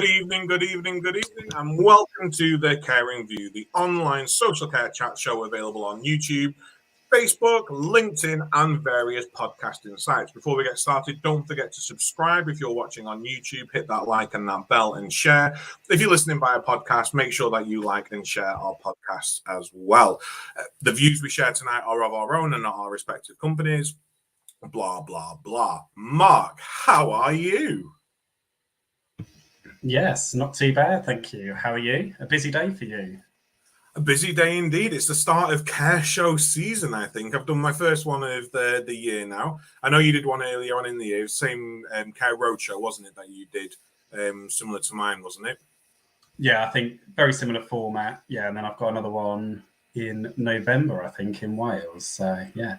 Good evening, and welcome to the Caring View, the online social care chat show available on YouTube, Facebook, LinkedIn, and various podcasting sites. Before we get started, don't forget to subscribe if you're watching on YouTube. Hit that like and that bell and share. If you're listening via podcast, make sure that you like and share our podcasts as well. The views we share tonight are of our own and not our respective companies. Blah, blah, blah. Mark, how are you? Yes, not too bad, thank you. How are you? A busy day for you? A busy day indeed. It's the start of Care Show season, I think. I've done my first one of the year now. I know you did one earlier on in the year. Same Care Roadshow, wasn't it, that you did? Similar to mine, wasn't it? Yeah, I think very similar format. Yeah, and then I've got another one in November, I think, in Wales. So, yeah.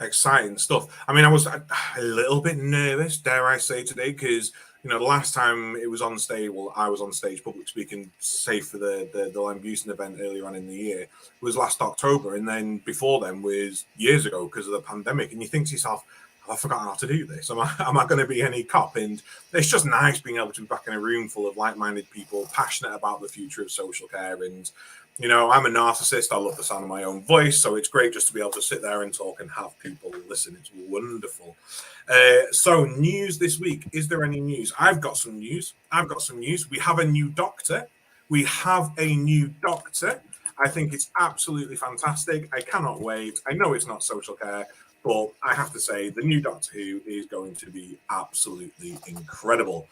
Exciting stuff. I mean, I was a little bit nervous, dare I say, today, because the last time it was on stage, well, I was on stage public speaking, say for the Lambusen event earlier on in the year, was last October, and then before then was years ago because of the pandemic. And you think to yourself, have I forgotten how to do this? Am I going to be any cop? And it's just nice being able to be back in a room full of like-minded people, passionate about the future of social care. And I'm a narcissist. I love the sound of my own voice. So it's great just to be able to sit there and talk and have people listen. It's wonderful. So news this week. Is there any news? I've got some news. We have a new doctor. I think it's absolutely fantastic. I cannot wait. I know it's not social care, but I have to say the new Doctor Who is going to be absolutely incredible.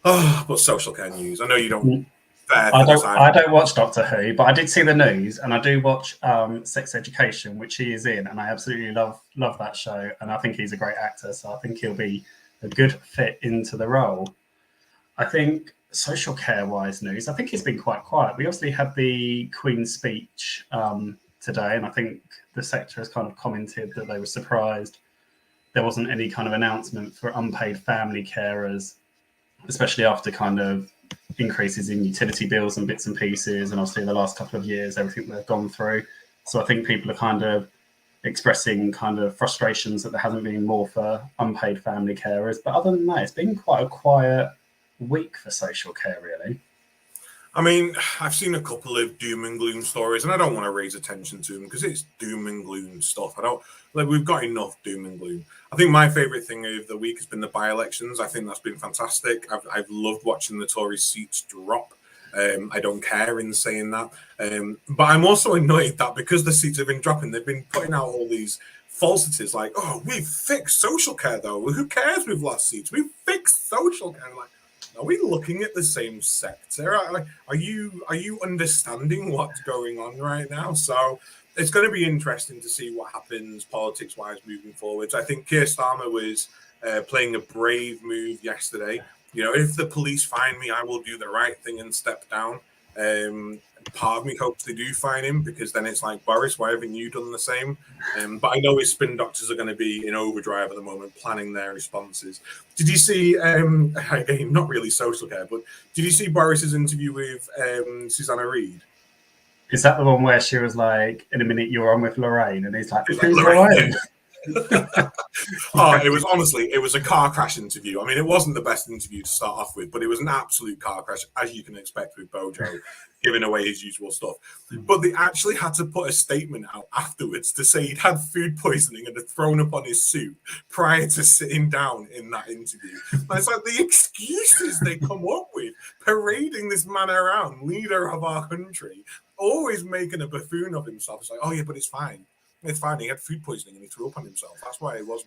Oh, but social care news. I know you don't. I don't watch Doctor Who, but I did see the news, and I do watch Sex Education, which he is in, and I absolutely love that show, and I think he's a great actor, so I think he'll be a good fit into the role. I think social care-wise news, I think it's been quite quiet. We obviously had the Queen's speech today, and I think the sector has kind of commented that they were surprised there wasn't any kind of announcement for unpaid family carers, especially after kind of increases in utility bills and bits and pieces, and obviously the last couple of years, everything they've gone through. So I think people are kind of expressing kind of frustrations that there hasn't been more for unpaid family carers. But other than that, it's been quite a quiet week for social care, really. I mean, I've seen a couple of doom and gloom stories, and I don't want to raise attention to them because it's doom and gloom stuff. We've got enough doom and gloom. I think my favourite thing of the week has been the by-elections. I think that's been fantastic. I've loved watching the Tory seats drop. I don't care in saying that. But I'm also annoyed that because the seats have been dropping, they've been putting out all these falsities like, oh, we've fixed social care, though. Who cares we've lost seats? We've fixed social care. Like, are we looking at the same sector? Are you understanding what's going on right now? So it's going to be interesting to see what happens politics-wise moving forwards. I think Keir Starmer was playing a brave move yesterday. If the police find me, I will do the right thing and step down. Part of me hopes they do find him, because then it's like, Boris, why haven't you done the same? But I know his spin doctors are going to be in overdrive at the moment, planning their responses. Did you see, again, not really social care, but did you see Boris's interview with Susanna Reid? Is that the one where she was like, in a minute you're on with Lorraine, and he's like, who's Lorraine? It was a car crash interview. I mean, it wasn't the best interview to start off with, but it was an absolute car crash, as you can expect with Bojo giving away his usual stuff. But they actually had to put a statement out afterwards to say he'd had food poisoning and had thrown up on his suit prior to sitting down in that interview. And it's like the excuses they come up with, parading this man around, leader of our country, always making a buffoon of himself. It's like, oh yeah, but it's fine. It's fine. He had food poisoning and he threw up on himself. That's why it was.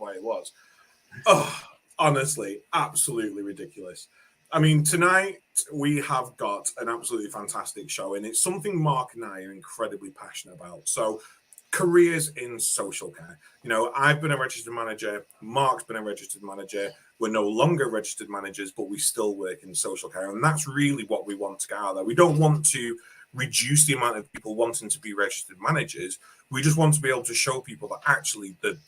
Oh, honestly, absolutely ridiculous. I mean, tonight we have got an absolutely fantastic show, and it's something Mark and I are incredibly passionate about. So, careers in social care. I've been a registered manager. Mark's been a registered manager. We're no longer registered managers, but we still work in social care. And that's really what we want to get out there. We don't want to reduce the amount of people wanting to be registered managers. We just want to be able to show people that actually the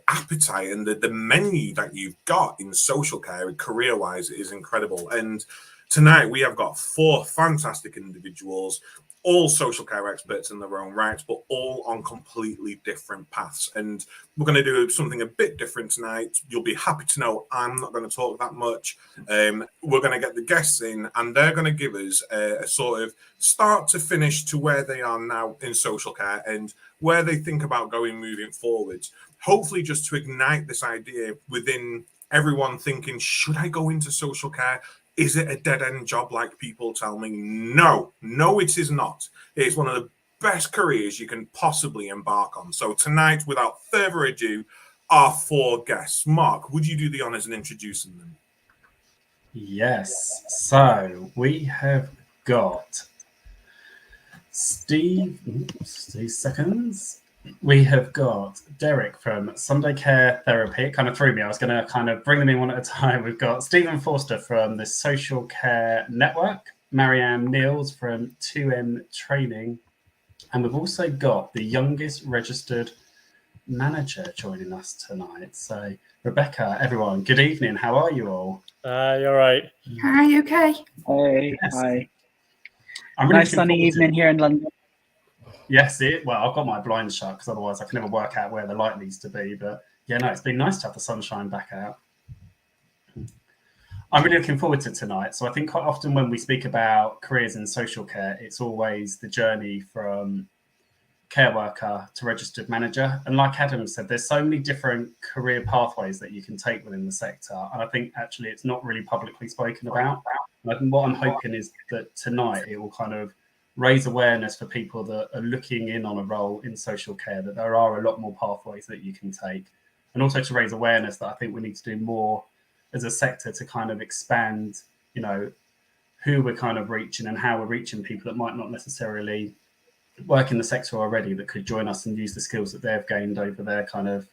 appetite and the menu that you've got in social care career-wise is incredible. And tonight we have got 4 fantastic individuals, all social care experts in their own rights, but all on completely different paths. And we're going to do something a bit different tonight. You'll be happy to know I'm not going to talk that much. We're going to get the guests in, and they're going to give us a sort of start to finish to where they are now in social care and where they think about going moving forwards. Hopefully just to ignite this idea within everyone thinking, should I go into social care? Is it a dead-end job like people tell me? No, it is not. It's one of the best careers you can possibly embark on. So tonight, without further ado, our 4 guests. Mark, would you do the honours in introducing them? Yes. So we have got Steve. Oops, 2 seconds. We have got Derek from Sunday Care Therapy. It kind of threw me. I was going to kind of bring them in one at a time. We've got Stephen Forster from the Social Care Network, Marianne Niels from 2M Training, and we've also got the youngest registered manager joining us tonight. So, Rebecca, everyone, good evening. How are you all? You're right. Hi, you okay? Hey, Yes. hi. I'm really Nice sunny evening here in London. Yes, well, I've got my blinds shut because otherwise I can never work out where the light needs to be. But yeah, no, it's been nice to have the sunshine back out. I'm really looking forward to tonight. So I think quite often when we speak about careers in social care, it's always the journey from care worker to registered manager. And like Adam said, there's so many different career pathways that you can take within the sector. And I think actually it's not really publicly spoken about. And what I'm hoping is that tonight it will kind of raise awareness for people that are looking in on a role in social care, that there are a lot more pathways that you can take. And also to raise awareness that I think we need to do more as a sector to kind of expand, you know, who we're kind of reaching and how we're reaching people that might not necessarily work in the sector already, that could join us and use the skills that they've gained over their kind of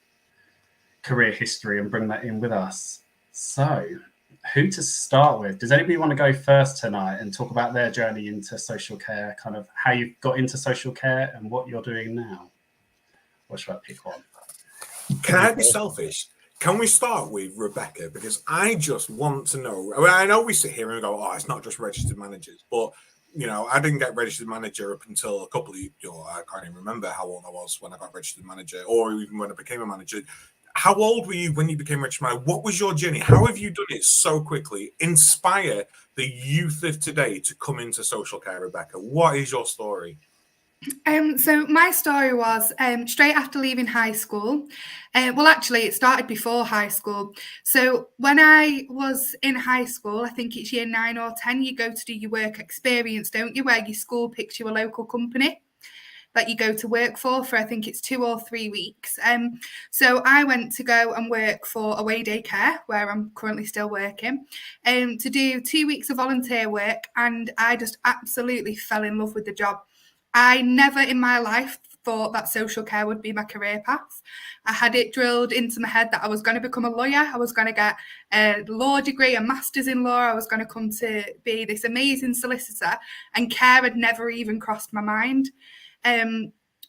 career history and bring that in with us. So who to start with? Does anybody want to go first tonight and talk about their journey into social care, kind of how you got into social care and what you're doing now? Or should I pick one? Can I be selfish? Can we start with Rebecca? Because I just want to know. I know we sit here and go, oh, it's not just registered managers, but you know, I didn't get registered manager up until a couple of, I can't even remember how old I was when I got registered manager, or even when I became a manager. How old were you when you became registered manager? What was your journey? How have you done it so quickly? Inspire the youth of today to come into social care, Rebecca. What is your story? So my story was straight after leaving high school. Well, actually, it started before high school. So when I was in high school, I think it's year 9 or 10, you go to do your work experience, don't you? Where your school picks you a local company that you go to work for I think it's 2 or 3 weeks. So I went to go and work for Away Day Care, where I'm currently still working, to do 2 weeks of volunteer work, and I just absolutely fell in love with the job. I never in my life thought that social care would be my career path. I had it drilled into my head that I was going to become a lawyer. I was going to get a law degree, a master's in law. I was going to come to be this amazing solicitor, and care had never even crossed my mind.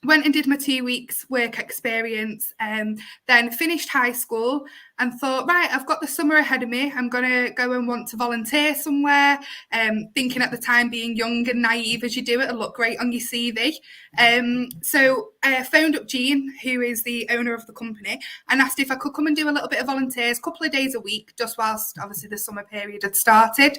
Went and did my 2 weeks work experience, then finished high school and thought, right, I've got the summer ahead of me. I'm going to go and want to volunteer somewhere. Thinking at the time, being young and naive as you do, it'll look great on your CV. So I phoned up Jean, who is the owner of the company, and asked if I could come and do a little bit of volunteers, a couple of days a week, just whilst obviously the summer period had started.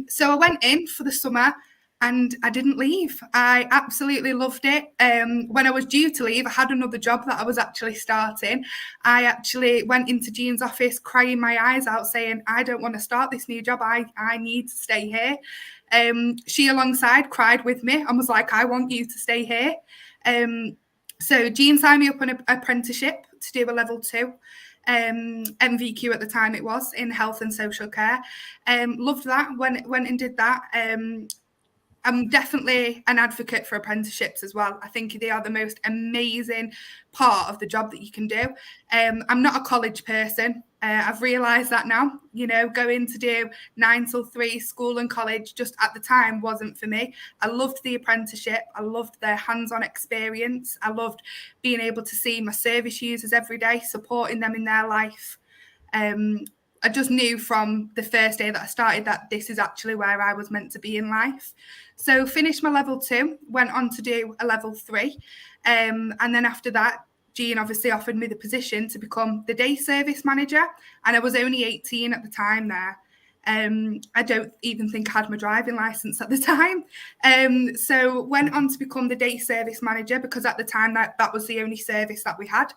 So I went in for the summer, and I didn't leave. I absolutely loved it. When I was due to leave, I had another job that I was actually starting. I actually went into Jean's office crying my eyes out saying, I don't want to start this new job. I need to stay here. She alongside cried with me and was like, I want you to stay here. So Jean signed me up on an apprenticeship to do a level 2. MVQ at the time it was, in health and social care. Loved that, went and did that. I'm definitely an advocate for apprenticeships as well. I think they are the most amazing part of the job that you can do. I'm not a college person. I've realised that now. You know, going to do 9 till 3 school and college just at the time wasn't for me. I loved the apprenticeship. I loved the hands-on experience. I loved being able to see my service users every day, supporting them in their life. I just knew from the first day that I started that this is actually where I was meant to be in life. So finished my level 2, went on to do a level 3. And then after that, Jean obviously offered me the position to become the day service manager. And I was only 18 at the time there. I don't even think I had my driving license at the time. So went on to become the day service manager, because at the time that was the only service that we had.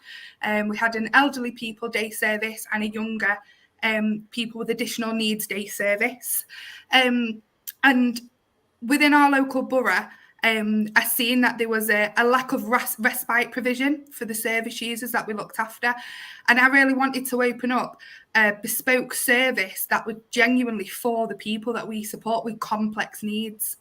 We had an elderly people day service and a younger people with additional needs day service. And within our local borough, I seen that there was a lack of respite provision for the service users that we looked after. And I really wanted to open up a bespoke service that would genuinely for the people that we support with complex needs.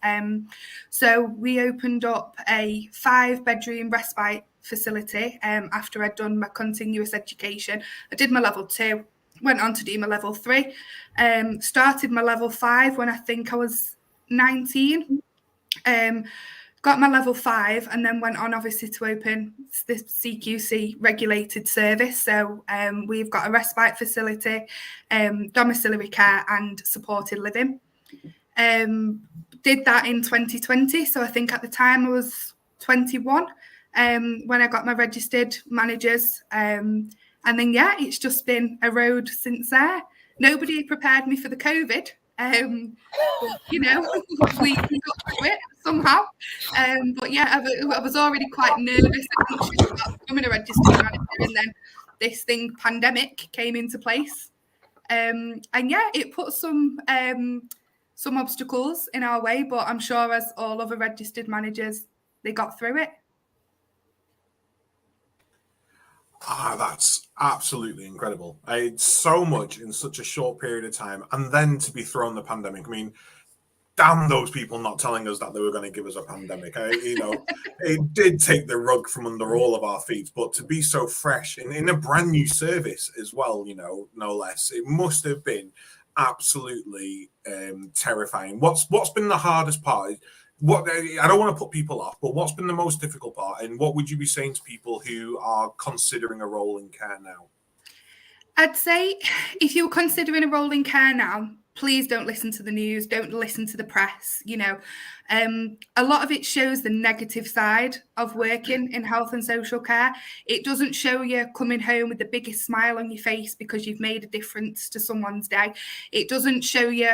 So we opened up a 5-bedroom respite facility after I'd done my continuous education. I did my level 2, went on to do my level 3, started my level 5 when I think I was 19. Got my level 5 and then went on obviously to open this CQC regulated service. So we've got a respite facility, domiciliary care and supported living. Did that in 2020. So I think at the time I was 21 when I got my registered managers. And then, yeah, it's just been a road since there. Nobody prepared me for the COVID. But, you know, we got through it somehow. But yeah, I was already quite nervous and anxious about becoming a registered manager, and then this pandemic came into place. And yeah, it put some obstacles in our way, but I'm sure as all other registered managers, they got through it. That's absolutely incredible. It's so much in such a short period of time. And then to be thrown the pandemic. I mean, damn those people not telling us that they were going to give us a pandemic. It did take the rug from under all of our feet. But to be so fresh in a brand new service as well, no less, it must have been absolutely terrifying. What's been the hardest part? I don't want to put people off, but what's been the most difficult part, and what would you be saying to people who are considering a role in care now? I'd say if you're considering a role in care now, please don't listen to the news, don't listen to the press. A lot of it shows the negative side of working in health and social care. It doesn't show you coming home with the biggest smile on your face because you've made a difference to someone's day. It doesn't show you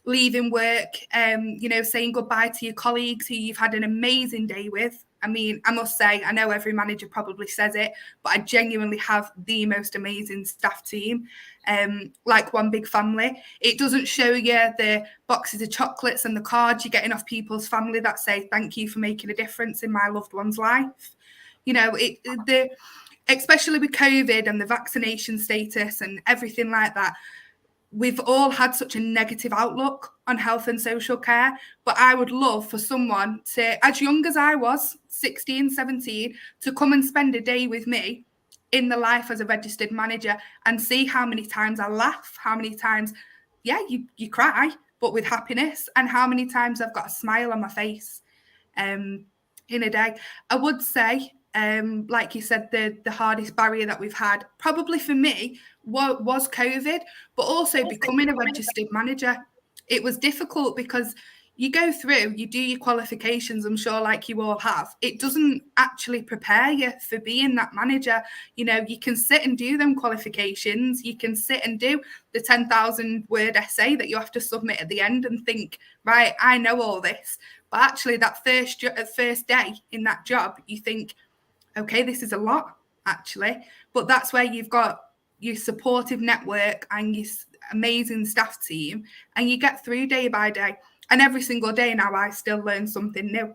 leaving work, saying goodbye to your colleagues who you've had an amazing day with. I mean, I must say, I know every manager probably says it, but I genuinely have the most amazing staff team, like one big family. It doesn't show you the boxes of chocolates and the cards you're getting off people's family that say, thank you for making a difference in my loved one's life. Especially with COVID and the vaccination status and everything like that, we've all had such a negative outlook on health and social care, but I would love for someone to, as young as I was, 16, 17, to come and spend a day with me in the life as a registered manager and see how many times I laugh, how many times, you cry, but with happiness, and how many times I've got a smile on my face in a day. I would say, like you said, the hardest barrier that we've had, probably for me, was COVID, but also becoming a registered manager. It was difficult because you go through, you do your qualifications, I'm sure, like you all have. It doesn't actually prepare you for being that manager. You can sit and do them qualifications. You can sit and do the 10,000 word essay that you have to submit at the end and think, right, I know all this. But actually that first day in that job, you think, okay, this is a lot, actually. But that's where you've got your supportive network and your amazing staff team, and you get through day by day. And every single day now, I still learn something new.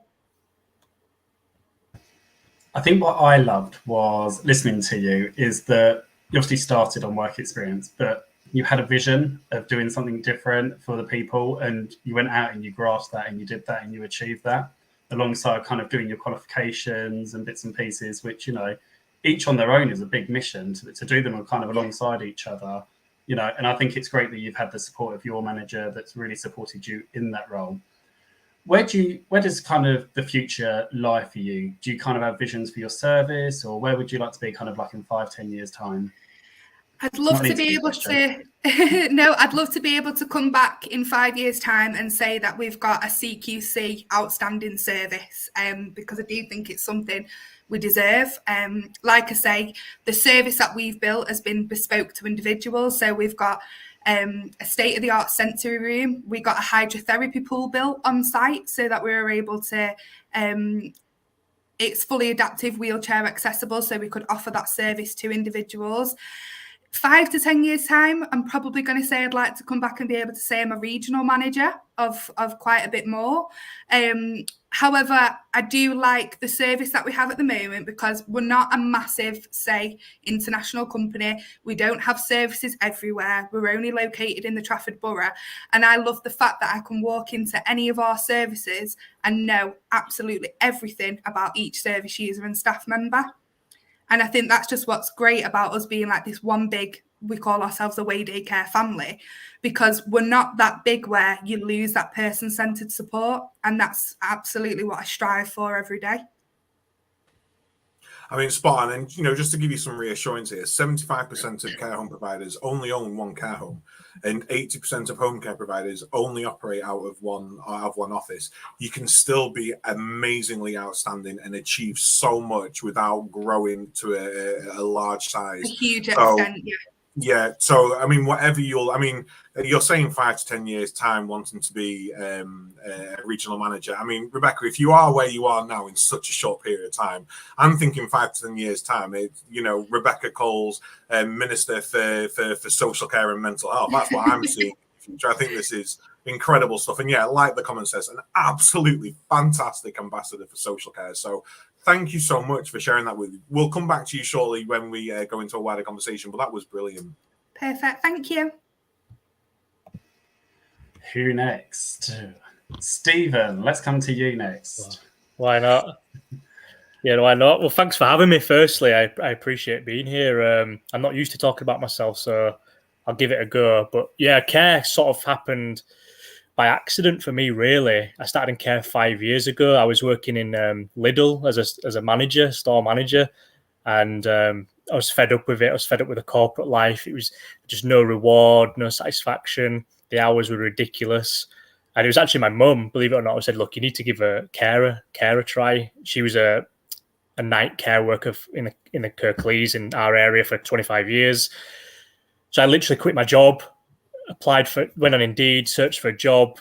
I think what I loved was listening to you is that you obviously started on work experience, but you had a vision of doing something different for the people, and you went out and you grasped that and you did that and you achieved that, alongside kind of doing your qualifications and bits and pieces, which, each on their own is a big mission to do them kind of alongside each other, and I think it's great that you've had the support of your manager that's really supported you in that role. Where does kind of the future lie for you? Do you kind of have visions for your service, or where would you like to be kind of like in 5-10 years time? I'd love to be able to no, I'd love to be able to come back in 5 years' time and say that we've got a CQC outstanding service, because I do think it's something we deserve. Like I say, the service that we've built has been bespoke to individuals. So we've got a state-of-the-art sensory room. We got a hydrotherapy pool built on site so that we were able to it's fully adaptive, wheelchair accessible, so we could offer that service to individuals. 5 to 10 years' time, I'm probably going to say I'd like to come back and be able to say I'm a regional manager of quite a bit more. However, I do like the service that we have at the moment because we're not a massive, say, international company. We don't have services everywhere. We're only located in the Trafford Borough. And I love the fact that I can walk into any of our services and know absolutely everything about each service user and staff member. And I think that's just what's great about us being like this one big, we call ourselves a Way Day Care family, because we're not that big where you lose that person-centered support. And that's absolutely what I strive for every day. I mean, spot on. And, you know, just to give you some reassurance here, 75% of care home providers only own one care home, and 80% of home care providers only operate out of one office. You can still be amazingly outstanding and achieve so much without growing to a large size. A huge extent, yeah. Yeah, so I mean, you're saying 5 to 10 years time wanting to be a regional manager. I mean, Rebecca, if you are where you are now in such a short period of time, I'm thinking 5 to 10 years time. Rebecca Coles, Minister for Social Care and Mental Health. That's what I'm seeing. I think this is incredible stuff. And yeah, like the comment says, an absolutely fantastic ambassador for social care. So thank you so much for sharing that with me. We'll come back to you shortly when we go into a wider conversation, but that was brilliant. Perfect. Thank you. Who next? Stephen, let's come to you next. Why not? Yeah, why not? Well, thanks for having me. Firstly, I appreciate being here. I'm not used to talking about myself, so I'll give it a go. But yeah, care sort of happened by accident for me, really. I started in care 5 years ago. I was working in Lidl as a manager, store manager, and I was fed up with it. I was fed up with the corporate life. It was just no reward, no satisfaction. The hours were ridiculous. And it was actually my mum, believe it or not, who said, look, you need to give a care a try. She was a night care worker in the Kirklees in our area for 25 years. So I literally quit my job, went on Indeed, searched for a job,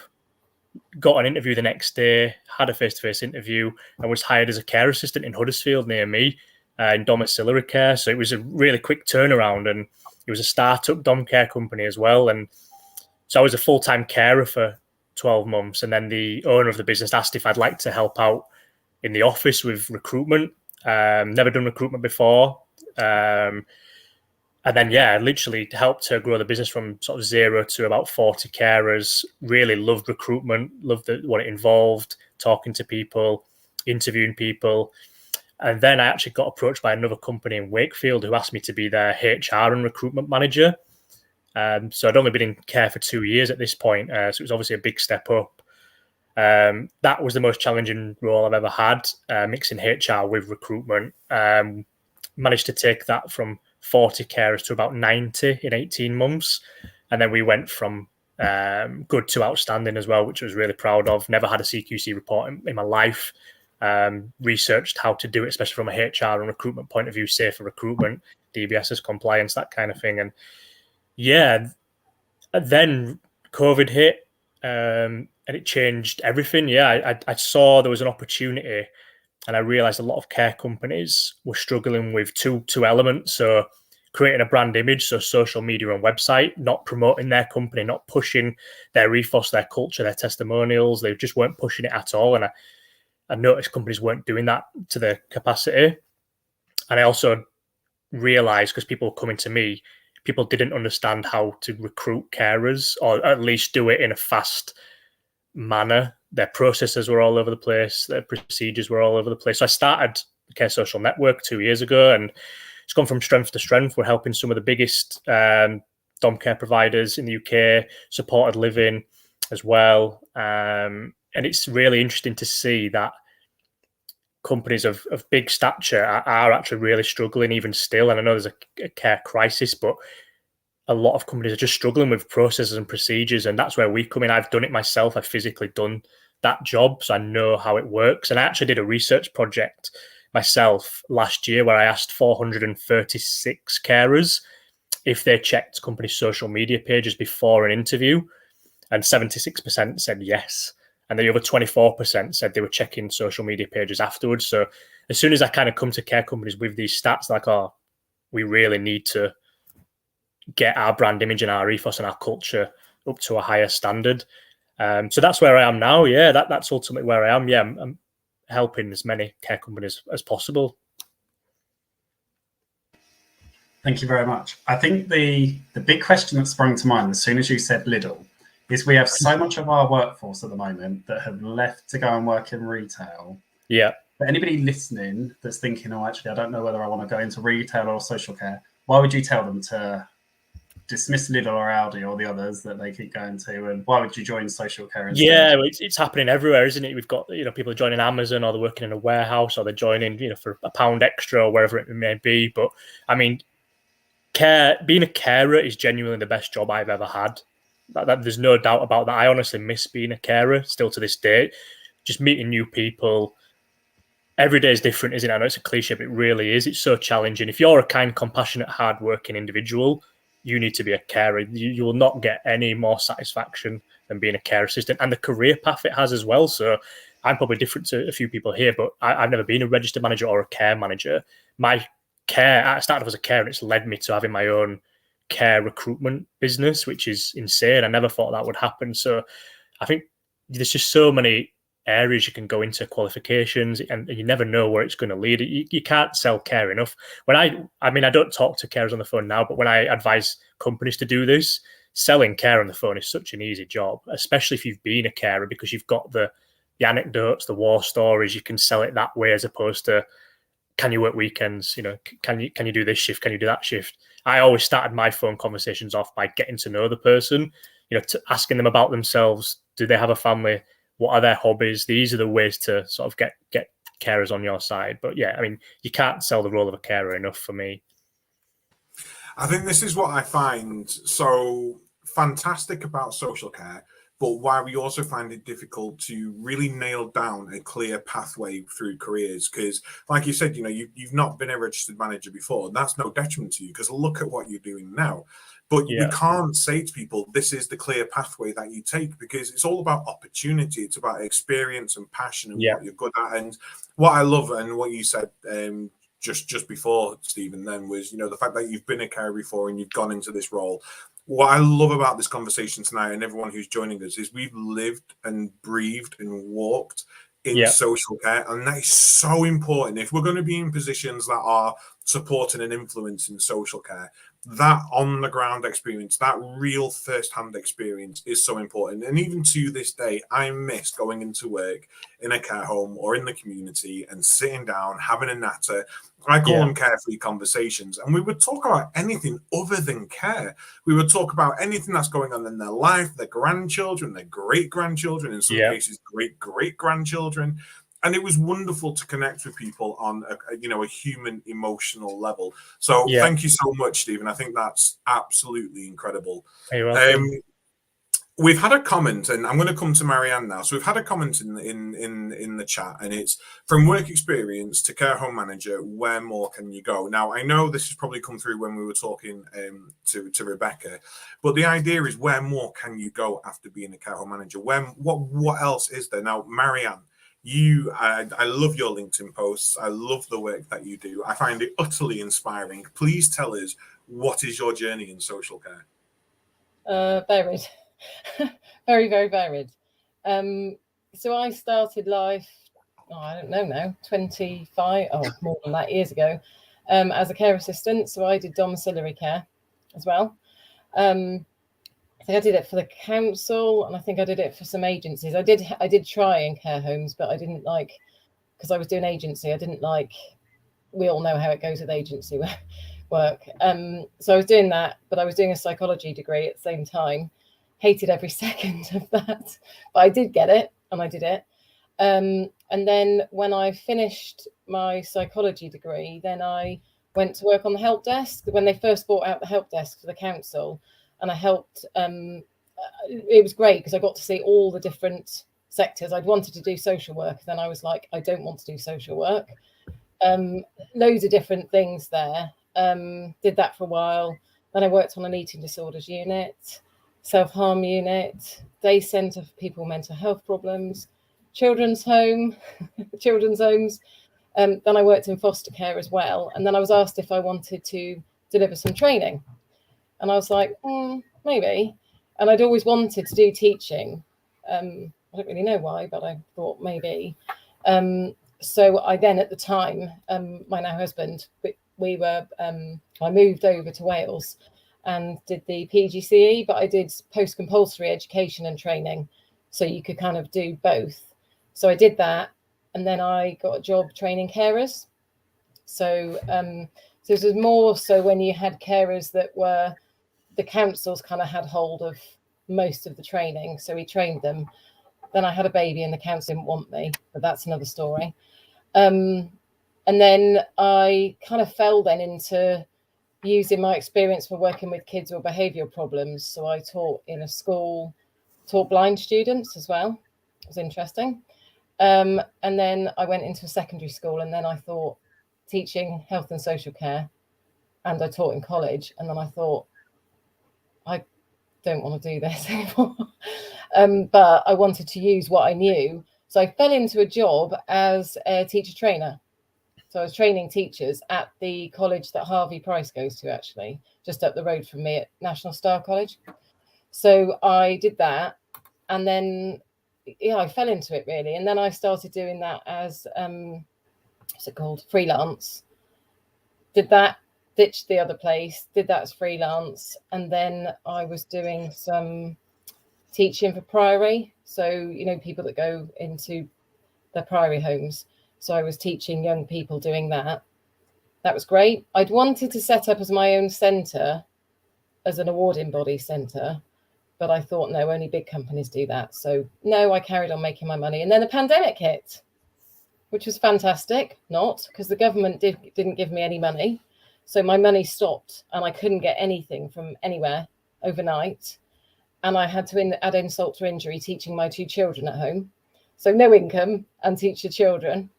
got an interview the next day, had a face-to-face interview, and was hired as a care assistant in Huddersfield near me in domiciliary care. So it was a really quick turnaround, and it was a startup dom care company as well. And so I was a full-time carer for 12 months, and then the owner of the business asked if I'd like to help out in the office with recruitment. Never done recruitment before. And then, yeah, literally helped her grow the business from sort of 0 to about 40 carers. Really loved recruitment, loved what it involved, talking to people, interviewing people. And then I actually got approached by another company in Wakefield who asked me to be their HR and recruitment manager. So I'd only been in care for 2 years at this point. So it was obviously a big step up. That was the most challenging role I've ever had, mixing HR with recruitment. Managed to take that from 40 carers to about 90 in 18 months. And then we went from good to outstanding as well, which I was really proud of. Never had a CQC report in my life. Researched how to do it, especially from a HR and recruitment point of view, safer recruitment, DBS's compliance, that kind of thing. And yeah, then COVID hit and it changed everything. Yeah, I saw there was an opportunity, and I realized a lot of care companies were struggling with two elements. So creating a brand image, so social media and website, not promoting their company, not pushing their ethos, their culture, their testimonials. They just weren't pushing it at all. And I noticed companies weren't doing that to their capacity. And I also realized, because people were coming to me, people didn't understand how to recruit carers, or at least do it in a fast manner. Their processes were all over the place. Their procedures were all over the place. So I started the Care Social Network 2 years ago, and it's gone from strength to strength. We're helping some of the biggest dom care providers in the UK, supported living as well. And it's really interesting to see that companies of big stature are actually really struggling even still. And I know there's a care crisis, but a lot of companies are just struggling with processes and procedures, and that's where we come in. I've done it myself. I've physically done that job, so I know how it works. And I actually did a research project myself last year where I asked 436 carers if they checked company social media pages before an interview, and 76% said yes. And the other 24% said they were checking social media pages afterwards. So as soon as I kind of come to care companies with these stats, like, oh, we really need to get our brand image and our ethos and our culture up to a higher standard. So that's where I am now. Yeah, that's ultimately where I am. Yeah, I'm helping as many care companies as possible. Thank you very much. I think the big question that sprung to mind as soon as you said Lidl is we have so much of our workforce at the moment that have left to go and work in retail. Yeah. But anybody listening that's thinking, oh, actually, I don't know whether I want to go into retail or social care, why would you tell them to dismiss Lidl or Aldi or the others that they keep going to, and why would you join social care instead? Yeah, it's happening everywhere, isn't it? We've got, people joining Amazon, or they're working in a warehouse, or they're joining, for £1 extra or wherever it may be. But I mean, being a carer is genuinely the best job I've ever had. That there's no doubt about that. I honestly miss being a carer still to this day. Just meeting new people. Every day is different, isn't it? I know it's a cliche, but it really is. It's so challenging. If you're a kind, compassionate, hard-working individual, you need to be a carer. You will not get any more satisfaction than being a care assistant, and the career path it has as well. So I'm probably different to a few people here, but I've never been a registered manager or a care manager. I started off as a carer, and it's led me to having my own care recruitment business, which is insane. I never thought that would happen. So I think there's just so many areas you can go into, qualifications, and you never know where it's going to lead. You can't sell care enough. When I don't talk to carers on the phone now, but when I advise companies to do this, selling care on the phone is such an easy job, especially if you've been a carer, because you've got the anecdotes, the war stories. You can sell it that way, as opposed to, can you work weekends? Can you do this shift? Can you do that shift? I always started my phone conversations off by getting to know the person, asking them about themselves. Do they have a family? What are their hobbies? These are the ways to sort of get carers on your side. But yeah, I mean, you can't sell the role of a carer enough for me. I think this is what I find so fantastic about social care, but why we also find it difficult to really nail down a clear pathway through careers. Because, like you said, you've not been a registered manager before. That's no detriment to you, because look at what you're doing now. But we can't say to people, this is the clear pathway that you take, because it's all about opportunity. It's about experience and passion and what you're good at. And what I love, and what you said just before, Stephen, then was, the fact that you've been a carer before and you've gone into this role. What I love about this conversation tonight, and everyone who's joining us, is we've lived and breathed and walked in social care, and that is so important. If we're going to be in positions that are supporting and influencing social care, that on the ground experience, that real first-hand experience is so important. And even to this day, I miss going into work in a care home or in the community and sitting down, having a natter. I call them carefree conversations, and we would talk about anything other than care. We would talk about anything that's going on in their life, their grandchildren, their great-grandchildren, in some cases great-great-grandchildren. And it was wonderful to connect with people on a human emotional level. So thank you so much, Stephen. I think that's absolutely incredible. You're welcome. We've had a comment, and I'm going to come to Marianne now. So we've had a comment in the chat, and it's, from work experience to care home manager, where more can you go? Now, I know this has probably come through when we were talking to Rebecca, but the idea is, where more can you go after being a care home manager? What else is there? Now, Marianne, I love your LinkedIn posts. I love the work that you do. I find it utterly inspiring. Please tell us, what is your journey in social care? Varied. Very, very varied. So I started life, I don't know now, 25, more than that, years ago, as a care assistant. So I did domiciliary care as well. I think I did it for the council, and I think I did it for some agencies. I did try in care homes, but I didn't like, because I was doing agency, I didn't like, we all know how it goes with agency work. So I was doing that, but I was doing a psychology degree at the same time. Hated every second of that, but I did get it, and I did it. And then when I finished my psychology degree, then I went to work on the help desk when they first bought out the help desk for the council, and I helped. It was great because I got to see all the different sectors. I'd wanted to do social work, then I was like, I don't want to do social work. Loads of different things there. Did that for a while. Then I worked on an eating disorders unit, self-harm unit, day centre for people with mental health problems, children's home, children's homes. Then I worked in foster care as well. And then I was asked if I wanted to deliver some training. And I was like, maybe. And I'd always wanted to do teaching. I don't really know why, but I thought maybe. So I then, at the time, my now husband, I moved over to Wales and did the PGCE, but I did post-compulsory education and training. So you could kind of do both. So I did that. And then I got a job training carers. So this was more so when you had carers that were, the councils kind of had hold of most of the training. So we trained them. Then I had a baby and the council didn't want me, but that's another story. And then I kind of fell then into using my experience for working with kids with behavioural problems. So I taught in a school, taught blind students as well. It was interesting. And then I went into a secondary school, and then I thought teaching health and social care, and I taught in college. And then I thought, I don't want to do this anymore. But I wanted to use what I knew. So I fell into a job as a teacher trainer. So I was training teachers at the college that Harvey Price goes to, actually, just up the road from me at National Star College. So I did that. And then, I fell into it really. And then I started doing that as, what's it called? Freelance. Did that, ditched the other place, did that as freelance. And then I was doing some teaching for Priory. So, people that go into the Priory homes. So I was teaching young people doing that. That was great. I'd wanted to set up as my own centre, as an awarding body centre, but I thought, no, only big companies do that. So no, I carried on making my money. And then the pandemic hit, which was fantastic. Not because the government didn't give me any money. So my money stopped and I couldn't get anything from anywhere overnight. And I had to add insult to injury, teaching my 2 children at home. So no income and teach your children.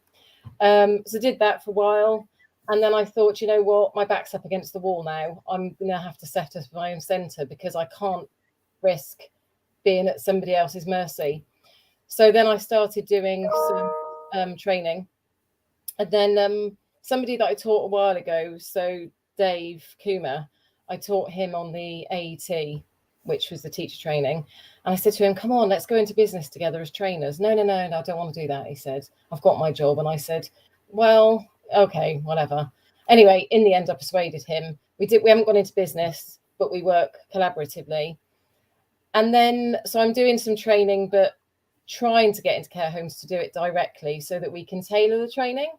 So did that for a while. And then I thought, you know what, my back's up against the wall now. I'm going to have to set up my own centre because I can't risk being at somebody else's mercy. So then I started doing some training. And then somebody that I taught a while ago, so Dave Kuma, I taught him on the AET, which was the teacher training. And I said to him, come on, let's go into business together as trainers. No, I don't want to do that. He said, I've got my job. And I said, well, okay, whatever. Anyway, in the end, I persuaded him. We haven't gone into business, but we work collaboratively. And then, so I'm doing some training, but trying to get into care homes to do it directly so that we can tailor the training.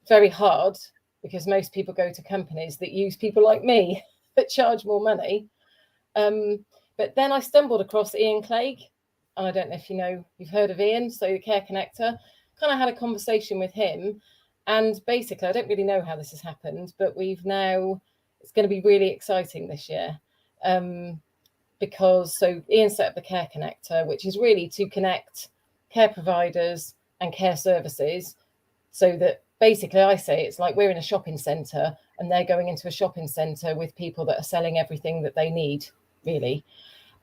Very hard because most people go to companies that use people like me that charge more money. But then I stumbled across Ian Clegg, and I don't know if you've heard of Ian, so the Care Connector. Kind of had a conversation with him, and basically, I don't really know how this has happened, but it's going to be really exciting this year. Because Ian set up the Care Connector, which is really to connect care providers and care services, so that basically I say it's like we're in a shopping centre and they're going into a shopping centre with people that are selling everything that they need, really.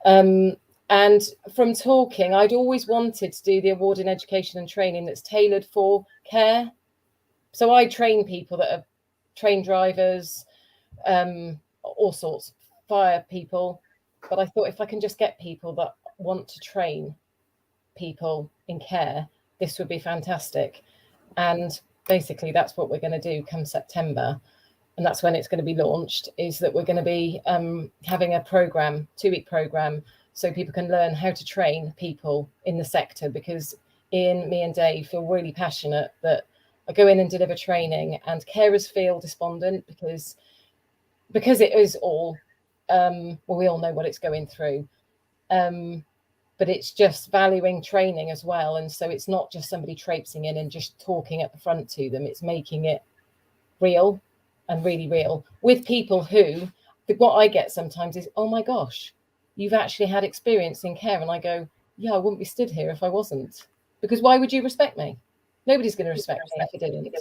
And from talking, I'd always wanted to do the award in education and training that's tailored for care. So I train people that are train drivers, all sorts, fire people. But I thought if I can just get people that want to train people in care, this would be fantastic. And basically that's what we're going to do come September. And that's when it's going to be launched, is that we're going to be having a program, 2-week program, so people can learn how to train people in the sector. Because Ian, me and Dave feel really passionate that I go in and deliver training, and carers feel despondent because it is all, we all know what it's going through. But it's just valuing training as well. And so it's not just somebody traipsing in and just talking at the front to them. It's making it real and really real with people who, what I get sometimes is, oh my gosh, you've actually had experience in care. And I go, yeah, I wouldn't be stood here if I wasn't, because why would you respect me? Nobody's going to respect me if I didn't.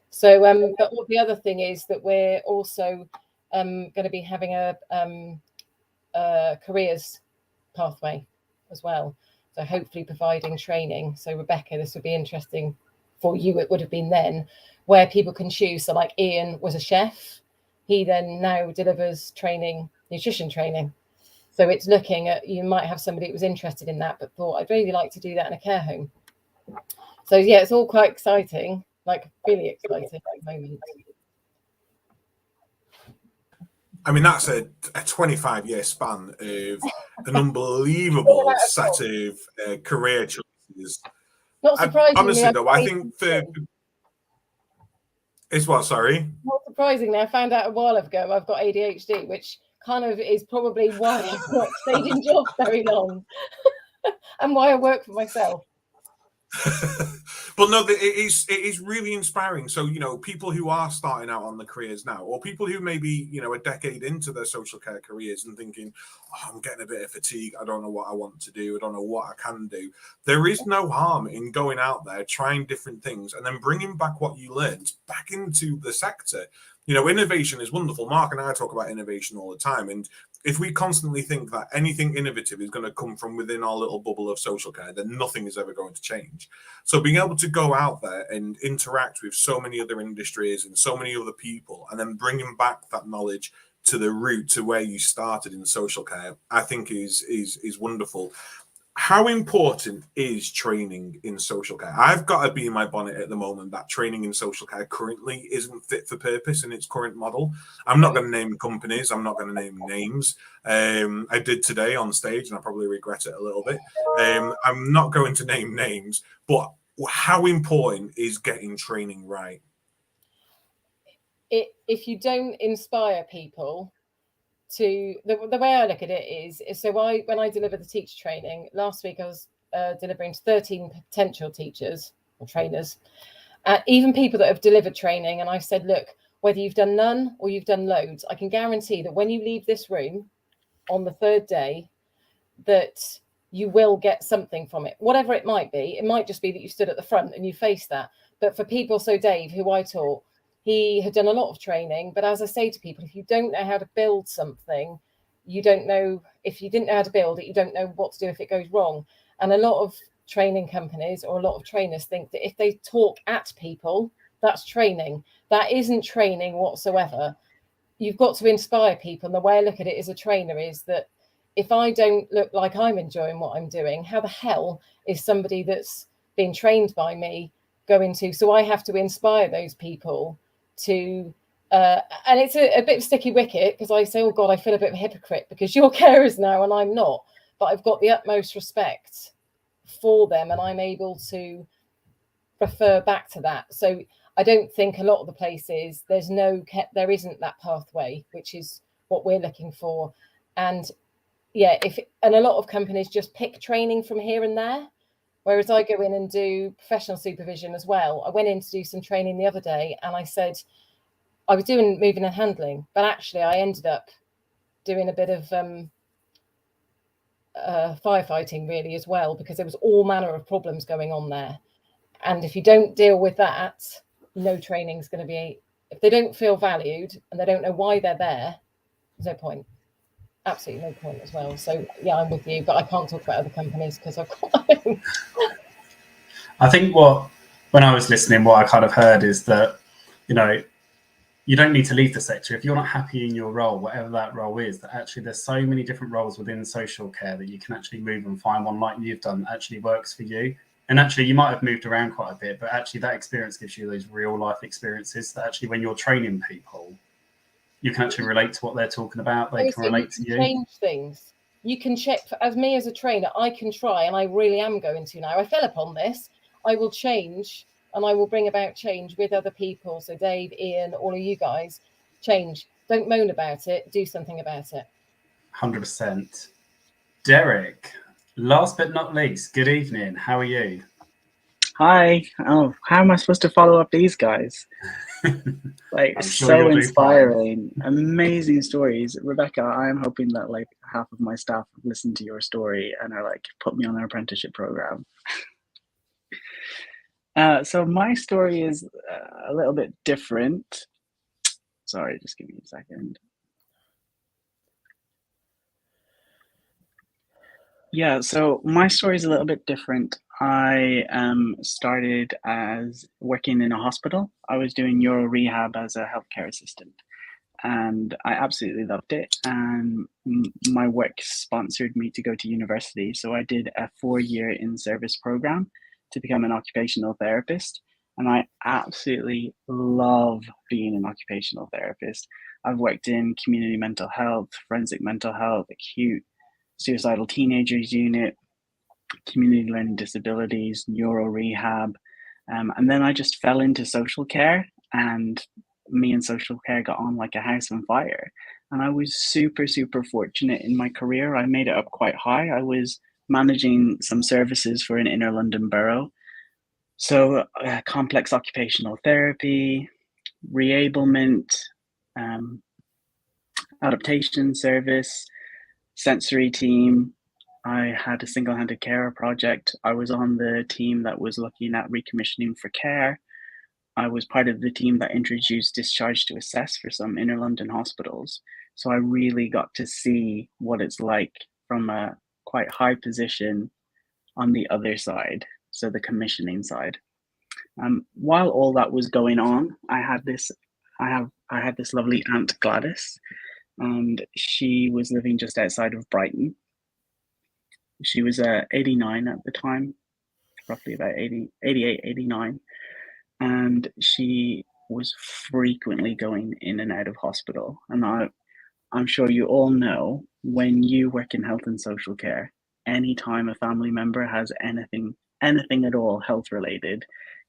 So, but what the other thing is that we're also going to be having a careers pathway as well. So hopefully providing training. So Rebecca, this would be interesting for you. It would have been then, where people can choose. So like Ian was a chef. He then now delivers training, nutrition training. So it's looking at, you might have somebody that was interested in that, but thought, I'd really like to do that in a care home. So yeah, it's all quite exciting, like really exciting at the moment. I mean, that's a 25-year span of an unbelievable set of career choices. Not surprisingly, honestly, though, I think it's what, sorry? Not surprisingly, I found out a while ago I've got ADHD, which kind of is probably why I've not stayed in jobs very long and why I work for myself. But no, it is really inspiring. So, you know, people who are starting out on the careers now, or people who maybe, you know, a decade into their social care careers and thinking, oh, I'm getting a bit of fatigue, I don't know what I want to do, I don't know what I can do. There is no harm in going out there, trying different things, and then bringing back what you learned back into the sector. You know, innovation is wonderful. Mark and I talk about innovation all the time. And if we constantly think that anything innovative is going to come from within our little bubble of social care, then nothing is ever going to change. So being able to go out there and interact with so many other industries and so many other people, and then bringing back that knowledge to the root to where you started in social care, I think is wonderful. How important is training in social care? I've got to be in my bonnet at the moment that training in social care currently isn't fit for purpose in its current model. I'm not going to name companies. I'm not going to name names. I did today on stage, and I probably regret it a little bit. I'm not going to name names, but how important is getting training right? If you don't inspire people to, the way I look at it is so when I deliver the teacher training, last week I was delivering to 13 potential teachers or trainers, even people that have delivered training. And I said, look, whether you've done none or you've done loads, I can guarantee that when you leave this room on the third day, that you will get something from it, whatever it might be. It might just be that you stood at the front and you faced that. But for people, so Dave, who I taught, he had done a lot of training, but as I say to people, if you don't know how to build something, you don't know, if you didn't know how to build it, you don't know what to do if it goes wrong. And a lot of training companies or a lot of trainers think that if they talk at people, that's training. That isn't training whatsoever. You've got to inspire people. And the way I look at it as a trainer is that if I don't look like I'm enjoying what I'm doing, how the hell is somebody that's been trained by me going to? So I have to inspire those people to and it's a bit of sticky wicket, because I say, oh God, I feel a bit of a hypocrite because you're carers now and I'm not, but I've got the utmost respect for them and I'm able to refer back to that. So I don't think a lot of the places there isn't that pathway, which is what we're looking for. And yeah, and a lot of companies just pick training from here and there. Whereas I go in and do professional supervision as well. I went in to do some training the other day and I said, I was doing moving and handling, but actually I ended up doing a bit of firefighting really as well, because there was all manner of problems going on there. And if you don't deal with that, no training is going to be, if they don't feel valued and they don't know why they're there, there's no point. Absolutely no point as well. So yeah, I'm with you, but I can't talk about other companies because I've got my own. I think when I was listening, what I kind of heard is that, you know, you don't need to leave the sector if you're not happy in your role, whatever that role is. That actually there's so many different roles within social care that you can actually move and find one like you've done that actually works for you. And actually you might have moved around quite a bit, but actually that experience gives you those real life experiences that actually when you're training people, you can actually relate to what they're talking about. They can relate to you. Change things. You can check, as me as a trainer, I can try, and I really am going to now. I fell upon this. I will change, and I will bring about change with other people. So Dave, Ian, all of you guys, change. Don't moan about it. Do something about it. 100%. Derek, last but not least, good evening. How are you? Hi. Oh, how am I supposed to follow up these guys? Like, I'm sure so you'll do inspiring, amazing stories. Rebecca, I'm hoping that like half of my staff have listened to your story and are like, put me on an apprenticeship program. So my story is a little bit different. Sorry, just give me a second. Yeah, so my story is a little bit different. I started as working in a hospital. I was doing neuro rehab as a healthcare assistant, and I absolutely loved it. And my work sponsored me to go to university. So I did a 4-year in-service program to become an occupational therapist. And I absolutely love being an occupational therapist. I've worked in community mental health, forensic mental health, acute suicidal teenagers unit, community learning disabilities, neuro rehab. And then I just fell into social care, and me and social care got on like a house on fire. And I was super, super fortunate in my career. I made it up quite high. I was managing some services for an inner London borough. So complex occupational therapy, reablement, adaptation service, sensory team. I had a single-handed carer project. I was on the team that was looking at recommissioning for care. I was part of the team that introduced discharge to assess for some inner London hospitals. So I really got to see what it's like from a quite high position on the other side, so the commissioning side. While all that was going on, I had this lovely aunt Gladys, and she was living just outside of Brighton. She was 89 at the time, roughly about 80, 88, 89. And she was frequently going in and out of hospital. And I'm sure you all know, when you work in health and social care, anytime a family member has anything at all health related,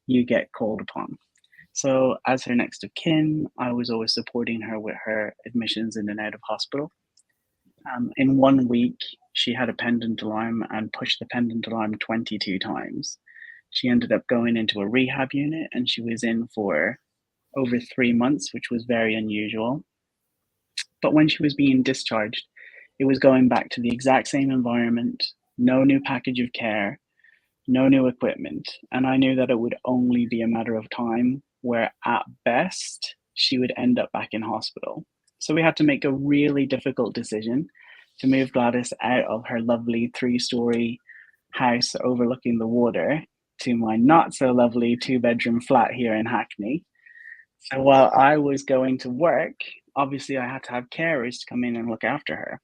you get called upon. So as her next of kin, I was always supporting her with her admissions in and out of hospital. In 1 week, she had a pendant alarm and pushed the pendant alarm 22 times. She ended up going into a rehab unit, and she was in for over 3 months, which was very unusual. But when she was being discharged, it was going back to the exact same environment, no new package of care, no new equipment. And I knew that it would only be a matter of time where at best she would end up back in hospital. So we had to make a really difficult decision to move Gladys out of her lovely 3-story house overlooking the water to my not so lovely 2-bedroom flat here in Hackney. So while I was going to work, obviously I had to have carers to come in and look after her.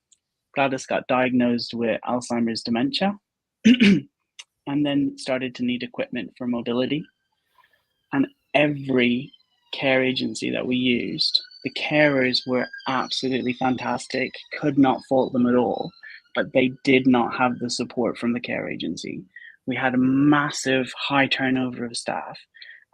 Gladys got diagnosed with Alzheimer's dementia and then started to need equipment for mobility. And every care agency that we used, the carers were absolutely fantastic, could not fault them at all, but they did not have the support from the care agency. We had a massive high turnover of staff,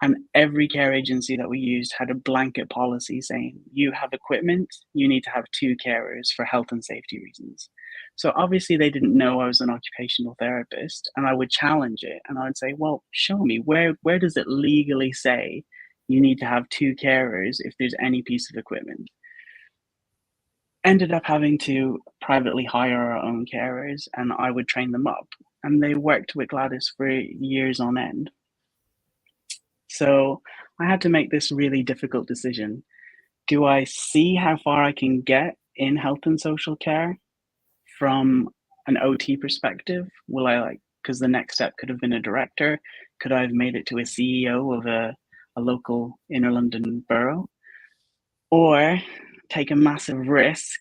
and every care agency that we used had a blanket policy saying, you have equipment, you need to have 2 carers for health and safety reasons. So obviously they didn't know I was an occupational therapist, and I would challenge it and I would say, well, show me, where does it legally say you need to have 2 carers if there's any piece of equipment? Ended up having to privately hire our own carers, and I would train them up, and they worked with Gladys for years on end. So I had to make this really difficult decision. Do I see how far I can get in health and social care from an OT perspective? Will I because the next step could have been a director. Could I have made it to a CEO of a local inner London borough? Or take a massive risk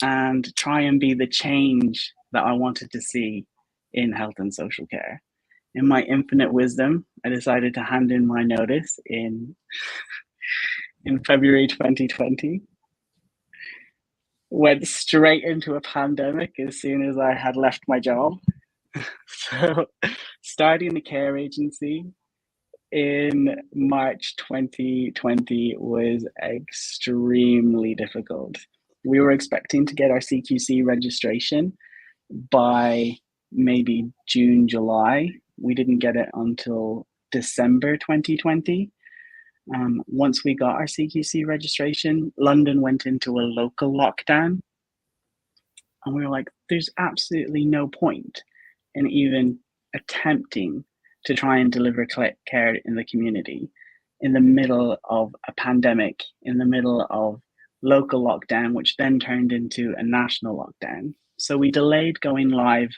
and try and be the change that I wanted to see in health and social care. In my infinite wisdom, I decided to hand in my notice in February 2020. Went straight into a pandemic as soon as I had left my job. So starting the care agency in March 2020 was extremely difficult. We were expecting to get our CQC registration by maybe June, July. We didn't get it until December 2020. Once we got our CQC registration, London went into a local lockdown. And we were like, there's absolutely no point in even attempting to try and deliver care in the community in the middle of a pandemic, in the middle of local lockdown, which then turned into a national lockdown. So we delayed going live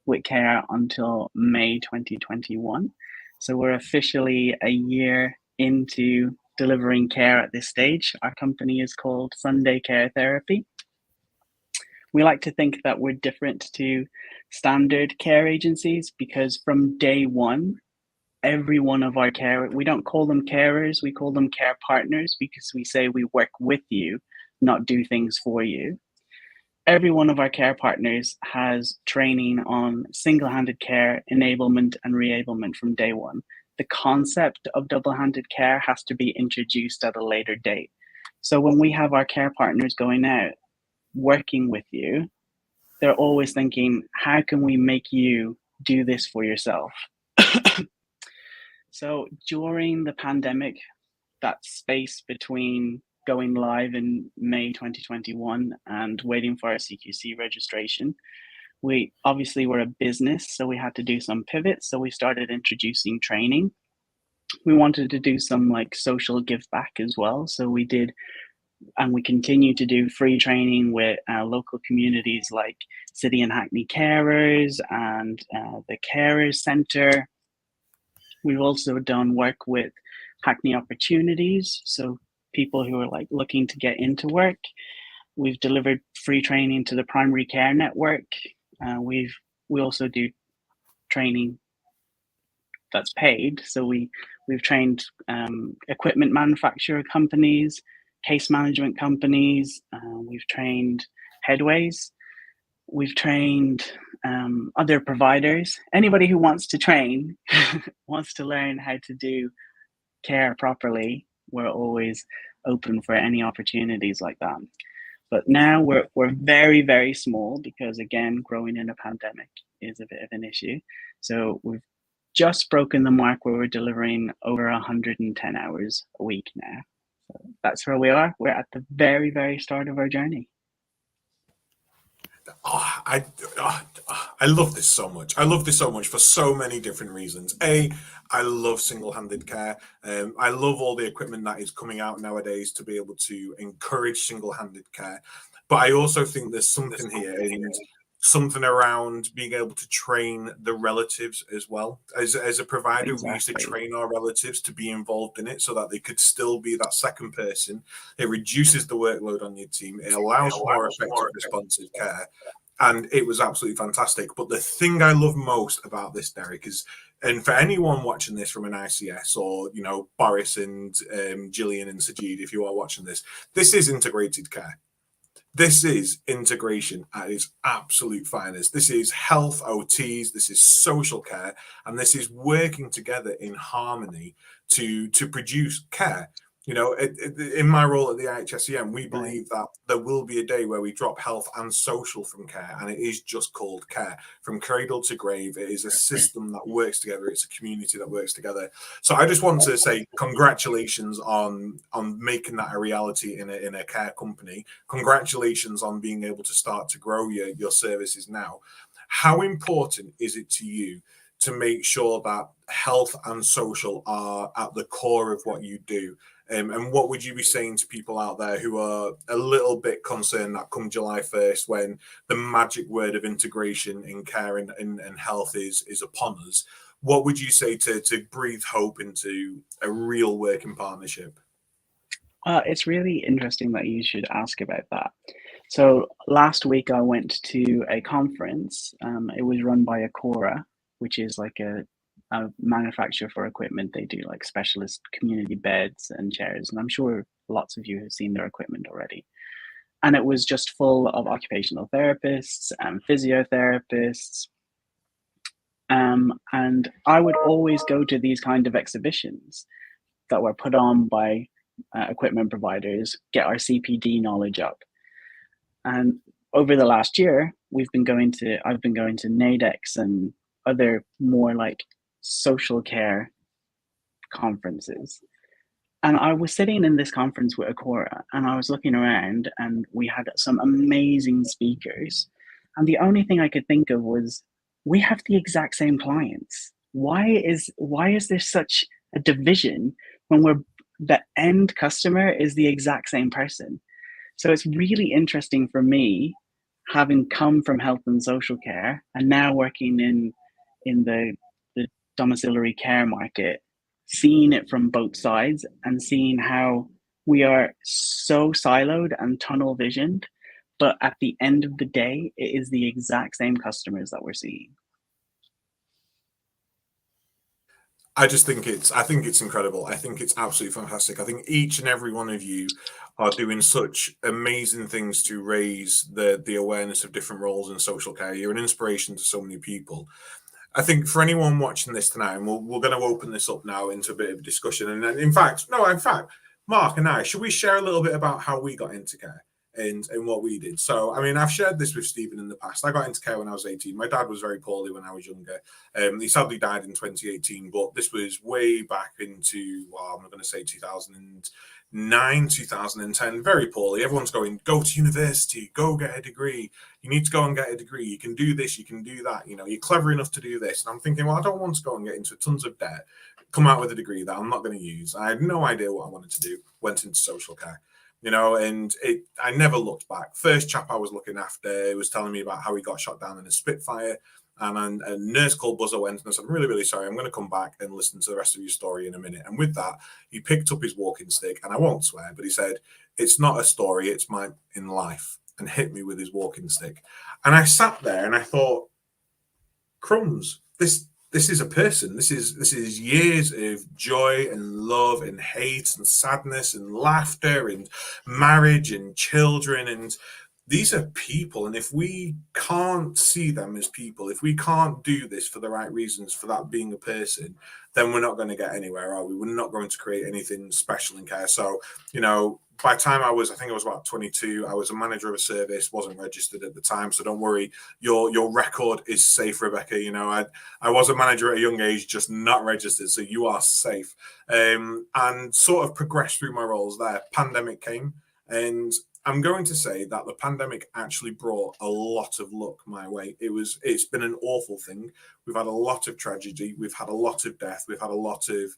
with care until May 2021. So we're officially a year into delivering care at this stage. Our company is called Sunday Care Therapy. We like to think that we're different to standard care agencies because from day one, every one of our we don't call them carers, we call them care partners because we say we work with you, not do things for you. Every one of our care partners has training on single-handed care, enablement and re-ablement from day one. The concept of double-handed care has to be introduced at a later date. So when we have our care partners going out, working with you, they're always thinking, how can we make you do this for yourself? So during the pandemic, that space between going live in May 2021 and waiting for our CQC registration, we obviously were a business, so we had to do some pivots. So we started introducing training. We wanted to do some like social give back as well. So we did, and we continue to do free training with local communities like City and Hackney Carers and the Carers Centre. We've also done work with Hackney Opportunities, so people who are like looking to get into work. We've delivered free training to the Primary Care Network. We also do training that's paid. So we've trained equipment manufacturer companies, case management companies. We've trained Headways. We've trained other providers. Anybody who wants to train, wants to learn how to do care properly, we're always open for any opportunities like that. But now we're very, very small because, again, growing in a pandemic is a bit of an issue. So we've just broken the mark where we're delivering over 110 hours a week now. So that's where we are. We're at the very, very start of our journey. I love this so much. I love this so much for so many different reasons. I love single-handed care. I love all the equipment that is coming out nowadays to be able to encourage single-handed care. But I also think there's something here, and something around being able to train the relatives as well. As a provider, exactly. We used to train our relatives to be involved in it so that they could still be that second person. It reduces the workload on your team. It allows more effective, responsive care. And it was absolutely fantastic. But the thing I love most about this, Derek, is, and for anyone watching this from an ICS or, you know, Boris and Gillian and Sajid, if you are watching this is integrated care. This is integration at its absolute finest. This is health OTs, this is social care, and this is working together in harmony to produce care. You know, in my role at the IHSEM, we believe that there will be a day where we drop health and social from care, and it is just called care. From cradle to grave, it is a system that works together. It's a community that works together. So I just want to say congratulations on making that a reality in a care company. Congratulations on being able to start to grow your services now. How important is it to you to make sure that health and social are at the core of what you do? And what would you be saying to people out there who are a little bit concerned that come July 1st, when the magic word of integration in care and health is upon us, what would you say to breathe hope into a real working partnership? It's really interesting that you should ask about that. So last week I went to a conference. It was run by Acora, which is like a manufacturer for equipment. They do like specialist community beds and chairs, and I'm sure lots of you have seen their equipment already. And it was just full of occupational therapists and physiotherapists. And I would always go to these kind of exhibitions that were put on by equipment providers, get our CPD knowledge up. And over the last year, I've been going to NAIDEX and other more like social care conferences. And I was sitting in this conference with Akora, and I was looking around, and we had some amazing speakers. And the only thing I could think of was, we have the exact same clients. Why is there such a division when the end customer is the exact same person? So it's really interesting for me, having come from health and social care and now working in the domiciliary care market, seeing it from both sides and seeing how we are so siloed and tunnel visioned, but at the end of the day, it is the exact same customers that we're seeing. I think it's incredible. I think it's absolutely fantastic. I think each and every one of you are doing such amazing things to raise the awareness of different roles in social care. You're an inspiration to so many people. I think for anyone watching this tonight, and we're going to open this up now into a bit of discussion. And in fact, Mark and I, should we share a little bit about how we got into care and what we did? So, I mean, I've shared this with Stephen in the past. I got into care when I was 18. My dad was very poorly when I was younger. He sadly died in 2018, but this was way back into, I'm going to say 2009, 2010, very poorly. Everyone's going, go to university, go get a degree. You need to go and get a degree. You can do this, you can do that. You know, you're clever enough to do this. And I'm thinking, well, I don't want to go and get into tons of debt, come out with a degree that I'm not going to use. I had no idea what I wanted to do, went into social care. You know, and I never looked back. First chap I was looking after was telling me about how he got shot down in a Spitfire. And a nurse called Buzzer went and I said, I'm really, really sorry. I'm going to come back and listen to the rest of your story in a minute. And with that, he picked up his walking stick, and I won't swear, but he said, it's not a story, it's mine in life, and hit me with his walking stick. And I sat there and I thought, crumbs, this is a person. This is years of joy and love and hate and sadness and laughter and marriage and children. And these are people. And if we can't see them as people, if we can't do this for the right reasons, for that being a person, then we're not going to get anywhere, are we? We're not going to create anything special in care. So, you know, by the time I was about 22, I was a manager of a service, wasn't registered at the time. So don't worry, your record is safe, Rebecca. You know, I was a manager at a young age, just not registered. So you are safe. And sort of progressed through my roles there. Pandemic came, and I'm going to say that the pandemic actually brought a lot of luck my way. It's been an awful thing. We've had a lot of tragedy. We've had a lot of death. We've had a lot of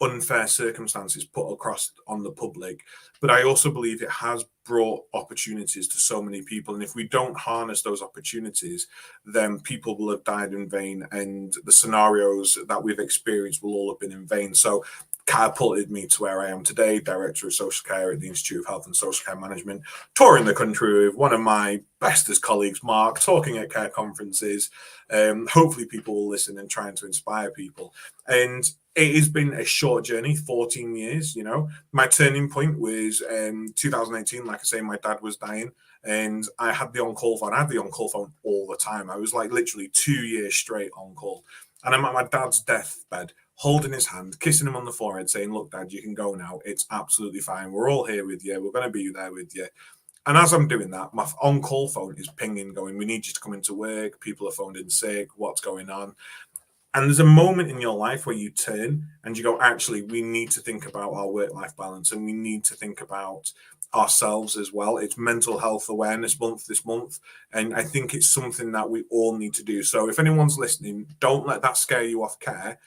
unfair circumstances put across on the public. But I also believe it has brought opportunities to so many people. And if we don't harness those opportunities, then people will have died in vain. And the scenarios that we've experienced will all have been in vain. So catapulted me to where I am today, Director of Social Care at the Institute of Health and Social Care Management, touring the country with one of my bestest colleagues, Mark, talking at care conferences. Hopefully people will listen and trying to inspire people. And it has been a short journey, 14 years, you know. My turning point was 2018. Like I say, my dad was dying and I had the on-call phone. I had the on-call phone all the time. I was like literally 2 years straight on call. And I'm at my dad's deathbed, holding his hand, kissing him on the forehead, saying, look, Dad, you can go now. It's absolutely fine. We're all here with you. We're going to be there with you. And as I'm doing that, my on-call phone is pinging, going, we need you to come into work. People are phoned in sick. What's going on? And there's a moment in your life where you turn and you go, actually, we need to think about our work-life balance and we need to think about ourselves as well. It's Mental Health Awareness Month this month. And I think it's something that we all need to do. So if anyone's listening, don't let that scare you off care,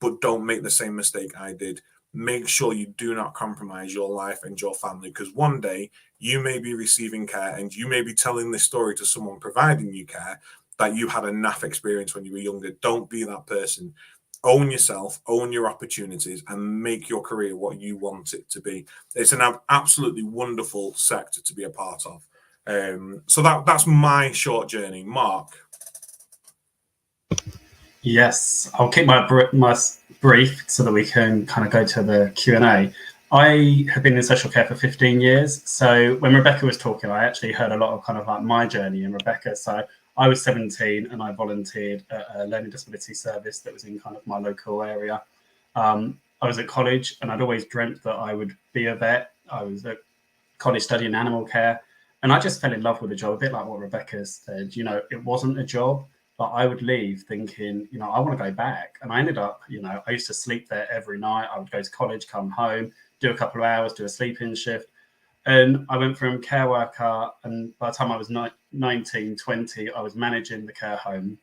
but don't make the same mistake I did. Make sure you do not compromise your life and your family, because one day you may be receiving care and you may be telling this story to someone providing you care that you had a naff experience when you were younger. Don't be that person. Own yourself, own your opportunities, and make your career what you want it to be. It's an absolutely wonderful sector to be a part of. So that's my short journey. Mark. Yes, I'll keep my brief so that we can kind of go to the Q&A. I have been in social care for 15 years. So when Rebecca was talking, I actually heard a lot of kind of like my journey in Rebecca. So I was 17 and I volunteered at a learning disability service that was in kind of my local area. I was at college and I'd always dreamt that I would be a vet. I was at college studying animal care and I just fell in love with the job, a bit like what Rebecca said. You know, it wasn't a job. But I would leave thinking, I want to go back. And I ended up, I used to sleep there every night. I would go to college, come home, do a couple of hours, do a sleep-in shift. And I went from care worker, and by the time I was 19, 20, I was managing the care home.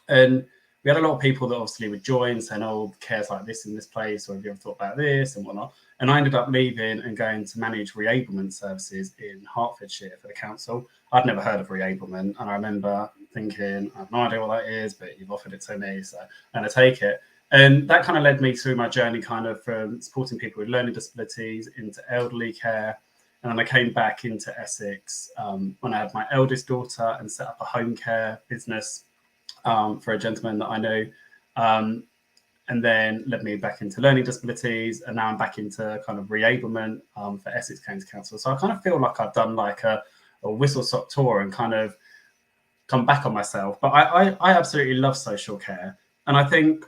And we had a lot of people that obviously would join saying, oh, care's like this in this place, or have you ever thought about this and whatnot. And I ended up leaving and going to manage reablement services in Hertfordshire for the council. I'd never heard of reablement. And I remember thinking, I have no idea what that is, but you've offered it to me, so I'm going to take it. And that kind of led me through my journey kind of from supporting people with learning disabilities into elderly care. And then I came back into Essex when I had my eldest daughter and set up a home care business for a gentleman that I knew. And then led me back into learning disabilities. And now I'm back into kind of reablement for Essex County Council. So I kind of feel like I've done like a whistle-stop tour and kind of come back on myself. But I absolutely love social care. And I think,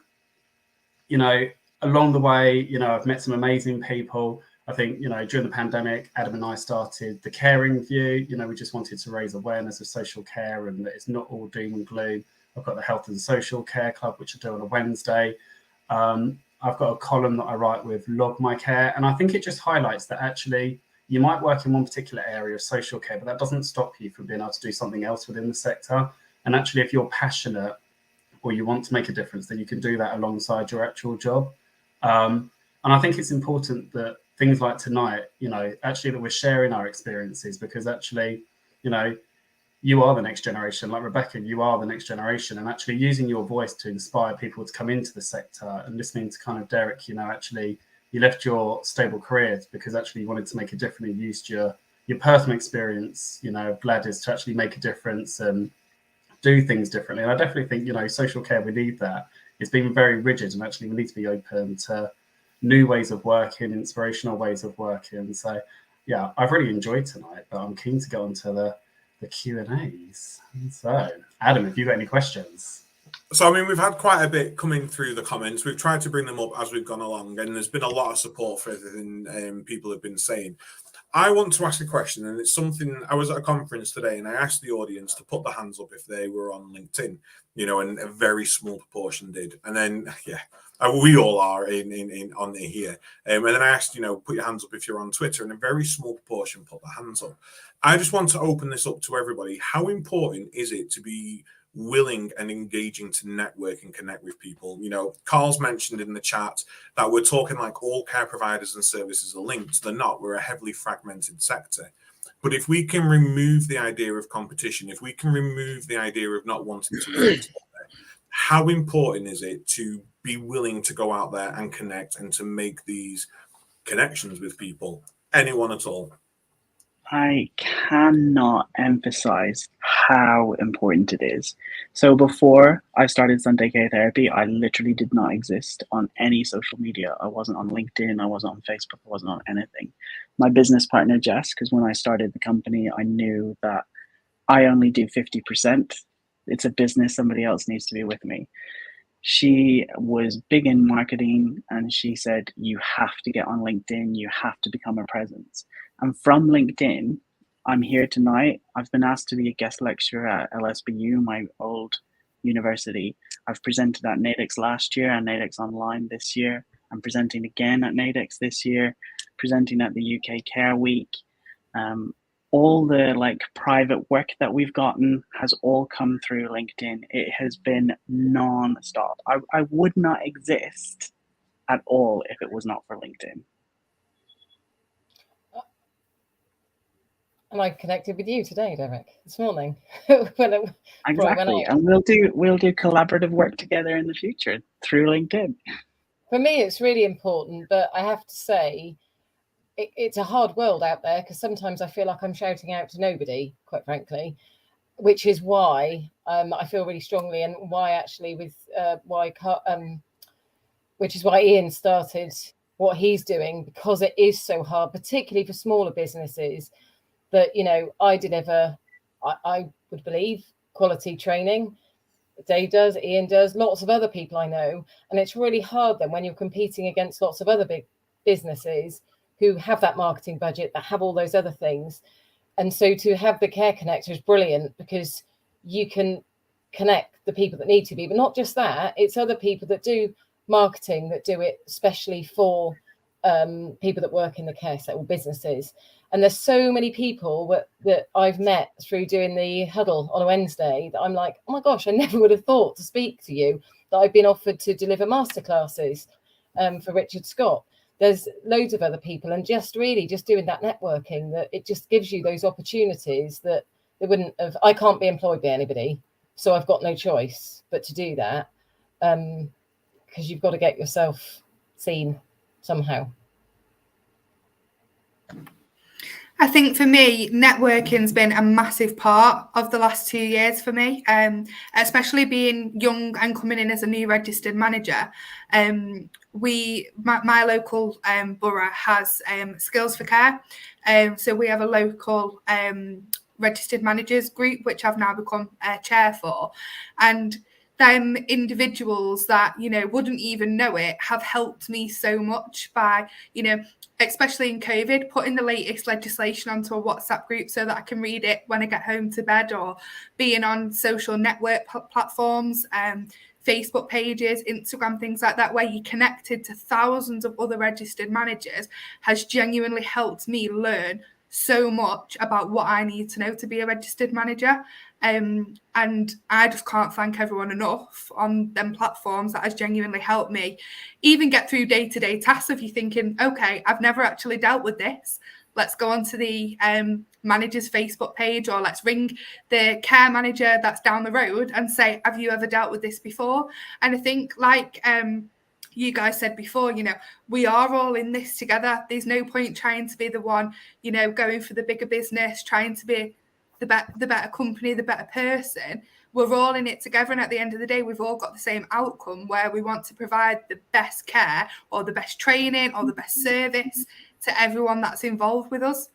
along the way, I've met some amazing people. I think, during the pandemic, Adam and I started the Caring View. We just wanted to raise awareness of social care and that it's not all doom and gloom. I've got the Health and Social Care Club, which I do on a Wednesday. I've got a column that I write with Log My Care. And I think it just highlights that actually you might work in one particular area of social care, but that doesn't stop you from being able to do something else within the sector. And actually, if you're passionate or you want to make a difference, then you can do that alongside your actual job. And I think it's important that things like tonight, actually that we're sharing our experiences, because actually, you are the next generation. Like Rebecca, you are the next generation, and actually using your voice to inspire people to come into the sector. And listening to kind of Derek, actually you left your stable career because actually you wanted to make a difference and used your personal experience, of Gladys to actually make a difference and do things differently. And I definitely think, social care, we need that. It's been very rigid, and actually we need to be open to new ways of working, inspirational ways of working. So yeah, I've really enjoyed tonight, but I'm keen to go on to the Q&As. So Adam, have you got any questions? So, we've had quite a bit coming through the comments. We've tried to bring them up as we've gone along, and there's been a lot of support for everything people have been saying. I want to ask a question, and it's something, I was at a conference today and I asked the audience to put their hands up if they were on LinkedIn, and a very small proportion did. And then, we all are on here. And then I asked, put your hands up if you're on Twitter, and a very small proportion put their hands up. I just want to open this up to everybody. How important is it to be willing and engaging to network and connect with people? Carl's mentioned in the chat that we're talking like all care providers and services are linked. They're not. We're a heavily fragmented sector. But if we can remove the idea of competition, if we can remove the idea of not wanting to work together, how important is it to be willing to go out there and connect and to make these connections with people? Anyone at all? I cannot emphasize how important it is. So before I started Sunday Care Therapy, I literally did not exist on any social media. I wasn't on LinkedIn, I wasn't on Facebook, I wasn't on anything. My business partner, Jess, because when I started the company, I knew that I only do 50%. It's a business, somebody else needs to be with me. She was big in marketing, and she said, you have to get on LinkedIn, you have to become a presence. And from LinkedIn, I'm here tonight. I've been asked to be a guest lecturer at LSBU, my old university. I've presented at NAIDEX last year and NAIDEX Online this year. I'm presenting again at NAIDEX this year, presenting at the UK Care Week. All the private work that we've gotten has all come through LinkedIn. It has been non-stop. I would not exist at all if it was not for LinkedIn. And I connected with you today, Derek, this morning. Exactly. And we'll do collaborative work together in the future through LinkedIn. For me, it's really important, but I have to say, it's a hard world out there, because sometimes I feel like I'm shouting out to nobody, quite frankly, which is why I feel really strongly, and why actually which is why Ian started what he's doing, because it is so hard, particularly for smaller businesses, that, I deliver, I would believe, quality training. Dave does, Ian does, lots of other people I know. And it's really hard then when you're competing against lots of other big businesses who have that marketing budget, that have all those other things. And so to have the Care Connector is brilliant, because you can connect the people that need to be. But not just that, it's other people that do marketing that do it especially for people that work in the care sector or businesses. And there's so many people that I've met through doing the huddle on a Wednesday that I'm like, oh my gosh, I never would have thought to speak to you, that I've been offered to deliver masterclasses for Richard Scott. There's loads of other people, and just doing that networking, that it just gives you those opportunities that they wouldn't have. I can't be employed by anybody, so I've got no choice but to do that, because you've got to get yourself seen somehow. I think for me, networking's been a massive part of the last 2 years for me, especially being young and coming in as a new registered manager. My local borough has Skills for Care. So we have a local registered managers group, which I've now become chair for. And them individuals that, wouldn't even know it have helped me so much by, especially in COVID, putting the latest legislation onto a WhatsApp group so that I can read it when I get home to bed, or being on social network platforms, Facebook pages, Instagram, things like that, where you're connected to thousands of other registered managers, has genuinely helped me learn so much about what I need to know to be a registered manager. And I just can't thank everyone enough on them platforms. That has genuinely helped me even get through day-to-day tasks. If you're thinking, okay, I've never actually dealt with this, let's go onto the manager's Facebook page, or let's ring the care manager that's down the road and say, have you ever dealt with this before? And I think, like you guys said before, we are all in this together. There's no point trying to be the one, going for the bigger business, trying to be the better company, the better person. We're all in it together, and at the end of the day, we've all got the same outcome, where we want to provide the best care or the best training or the best service to everyone that's involved with us.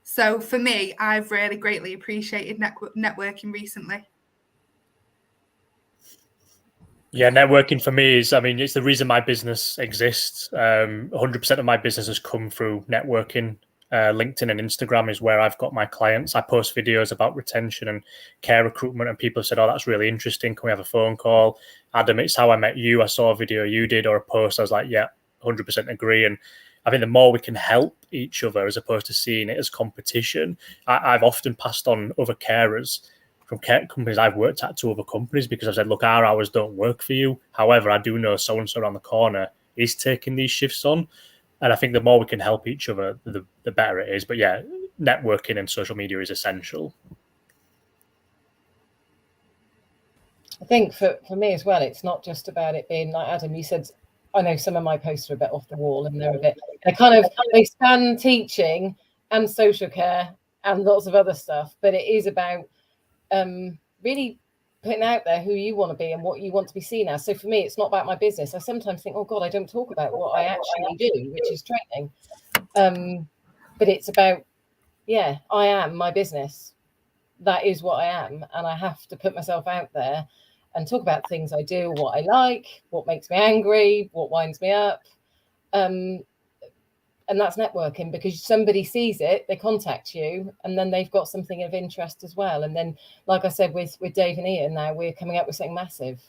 So for me, I've really greatly appreciated networking recently. Yeah, networking for me is, it's the reason my business exists. 100% of my business has come through networking. LinkedIn and Instagram is where I've got my clients. I post videos about retention and care recruitment, and people have said, oh, that's really interesting. Can we have a phone call? Adam, it's how I met you. I saw a video you did or a post. I was like, yeah, 100% agree. And I think the more we can help each other as opposed to seeing it as competition, I've often passed on other carers from care companies I've worked at to other companies, because I've said, look, our hours don't work for you. However, I do know so-and-so around the corner is taking these shifts on. And I think the more we can help each other, the better it is. But yeah, networking and social media is essential. I think for me as well, it's not just about it being like Adam, you said, I know some of my posts are a bit off the wall, and they span teaching and social care and lots of other stuff, but it is about really putting out there who you want to be and what you want to be seen as. So for me, it's not about my business. I sometimes think, oh God, I don't talk about what I actually do, which is training. But it's about, I am my business. That is what I am. And I have to put myself out there and talk about things I do, what I like, what makes me angry, what winds me up. And that's networking, because somebody sees it, they contact you, and then they've got something of interest as well. And then, like I said, with Dave and Ian, now we're coming up with something massive.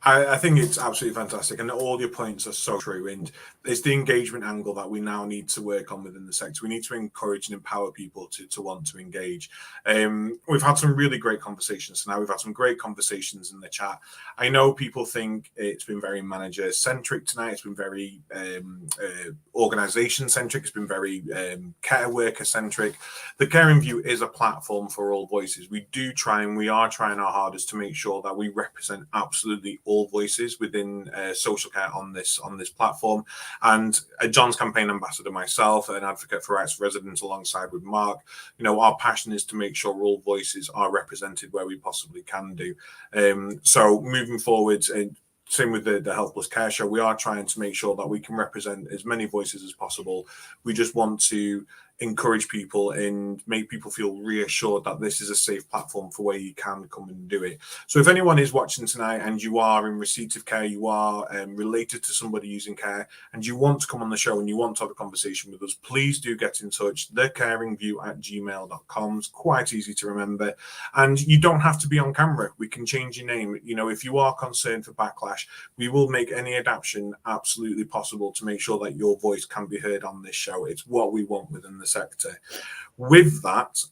I think it's absolutely fantastic, and all your points are so true. And it's the engagement angle that we now need to work on within the sector. We need to encourage and empower people to want to engage. We've had some really great conversations tonight. We've had some great conversations in the chat. I know people think it's been very manager centric tonight. It's been very organization centric. It's been very care worker centric. The Caring View is a platform for all voices. We are trying our hardest to make sure that we represent absolutely all voices within social care on this platform. And John's campaign ambassador, myself, an advocate for rights for residents alongside with Mark, our passion is to make sure all voices are represented where we possibly can do. So moving forward, same with the Health Plus Care Show, we are trying to make sure that we can represent as many voices as possible. We just want to encourage people and make people feel reassured that this is a safe platform for where you can come and do it. So if anyone is watching tonight and you are in receipt of care, you are related to somebody using care, and you want to come on the show and you want to have a conversation with us, please do get in touch. thecaringview@gmail.com. It's quite easy to remember, and you don't have to be on camera. We can change your name. You know, if you are concerned for backlash, we will make any adaptation absolutely possible to make sure that your voice can be heard on this show. It's what we want within the sector. With that,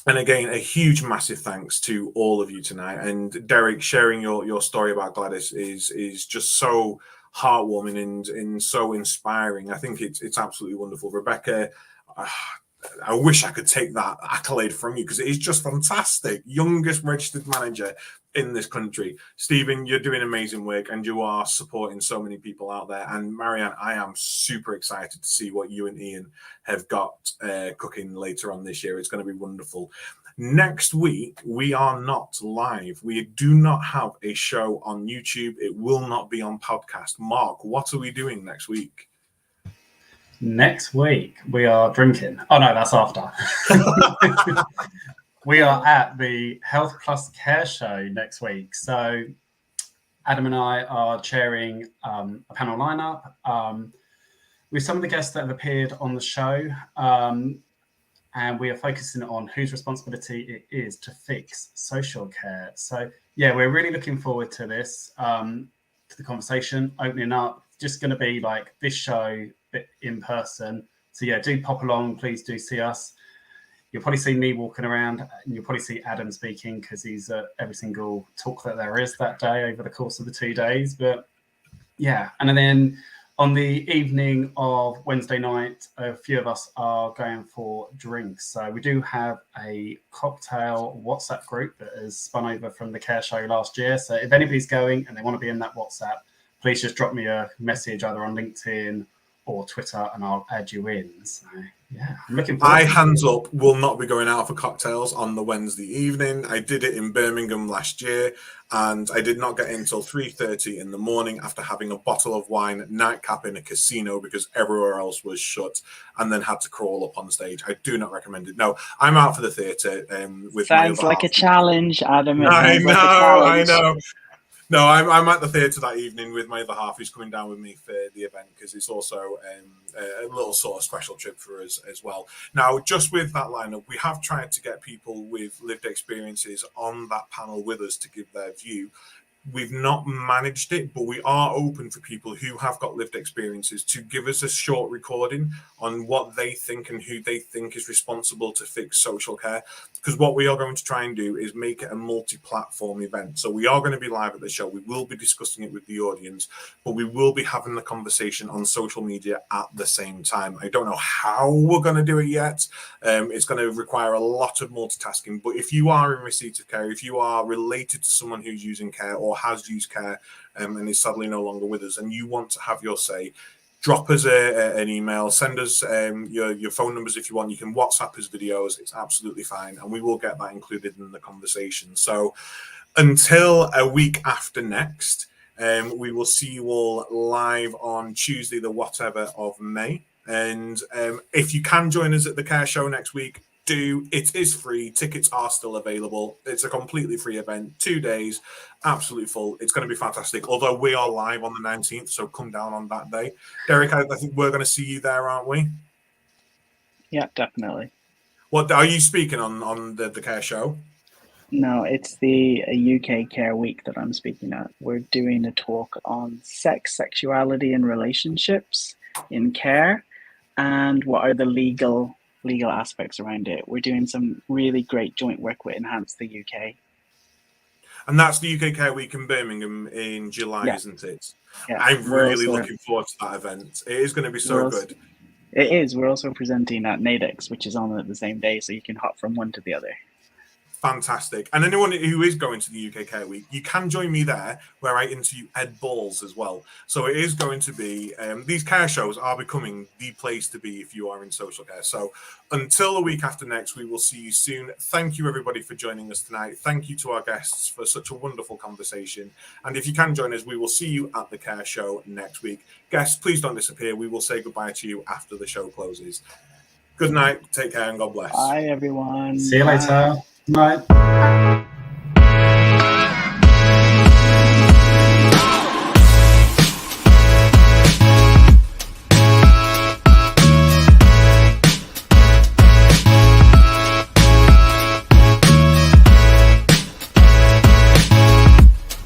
and again, a huge massive thanks to all of you tonight. And Derek, sharing your story about Gladys is just so heartwarming and so inspiring. I think it's absolutely wonderful. Rebecca, I wish I could take that accolade from you, because it is just fantastic. Youngest registered manager in this country. Stephen, you're doing amazing work and you are supporting so many people out there. And Marianne, I am super excited to see what you and Ian have got cooking later on this year. It's going to be wonderful. Next week, we are not live. We do not have a show on YouTube. It will not be on podcast. Mark, what are we doing next week? Next week, we are drinking. Oh, no, that's after. We are at the Health Plus Care Show next week. So Adam and I are chairing a panel lineup with some of the guests that have appeared on the show. And we are focusing on whose responsibility it is to fix social care. So, yeah, we're really looking forward to this, to the conversation, opening up. Just going to be like this show, bit in person. So, yeah, do pop along. Please do see us. You'll probably see me walking around, and you'll probably see Adam speaking, because he's at every single talk that there is that day over the course of the 2 days. But, yeah, and then on the evening of Wednesday night, a few of us are going for drinks. So we do have a cocktail WhatsApp group that has spun over from the Care Show last year. So if anybody's going and they want to be in that WhatsApp, please just drop me a message either on LinkedIn or Twitter, and I'll add you in. So, yeah, I'm looking forward. Hands up, will not be going out for cocktails on the Wednesday evening. I did it in Birmingham last year, and I did not get in until 3:30 in the morning after having a bottle of wine nightcap in a casino because everywhere else was shut, and then had to crawl up on stage. I do not recommend it. No, I'm out for the theatre. With sounds like a challenge, Adam. I know. No, I'm at the theatre that evening with my other half, who's coming down with me for the event, because it's also a little sort of special trip for us as well. Now, just with that lineup, we have tried to get people with lived experiences on that panel with us to give their view. We've not managed it, but we are open for people who have got lived experiences to give us a short recording on what they think and who they think is responsible to fix social care. Because what we are going to try and do is make it a multi-platform event. So we are going to be live at the show. We will be discussing it with the audience, but we will be having the conversation on social media at the same time. I don't know how we're going to do it yet. It's going to require a lot of multitasking. But if you are in receipt of care, if you are related to someone who's using care or has used care and is sadly no longer with us, and you want to have your say, drop us an email, send us your phone numbers if you want. You can WhatsApp us videos. It's absolutely fine, and we will get that included in the conversation. So until a week after next, we will see you all live on Tuesday, the whatever of May. And if you can join us at the Care Show next week, it is free. Tickets are still available. It's a completely free event, 2 days, absolutely full. It's going to be fantastic. Although we are live on the 19th, so come down on that day. Derek, I think we're going to see you there, aren't we? Yeah, definitely. What are you speaking on the Care Show? No, it's the UK Care Week that I'm speaking at. We're doing a talk on sex, sexuality, and relationships in care, and what are the legal aspects around it. We're doing some really great joint work with Enhance the UK. And that's the UK Care Week in Birmingham in July, isn't it? Yeah. I'm really looking forward to that event. It is going to be so good. It is. We're also presenting at NADEX, which is on at the same day, so you can hop from one to the other. Fantastic. And anyone who is going to the UK Care Week, you can join me there, where I interview Ed Balls as well. So it is going to be, these care shows are becoming the place to be if you are in social care. So until the week after next, we will see you soon. Thank you, everybody, for joining us tonight. Thank you to our guests for such a wonderful conversation. And if you can join us, we will see you at the Care Show next week. Guests, please don't disappear. We will say goodbye to you after the show closes. Good night. Take care and God bless. Bye, everyone. See you Bye. later. Bye. Bye.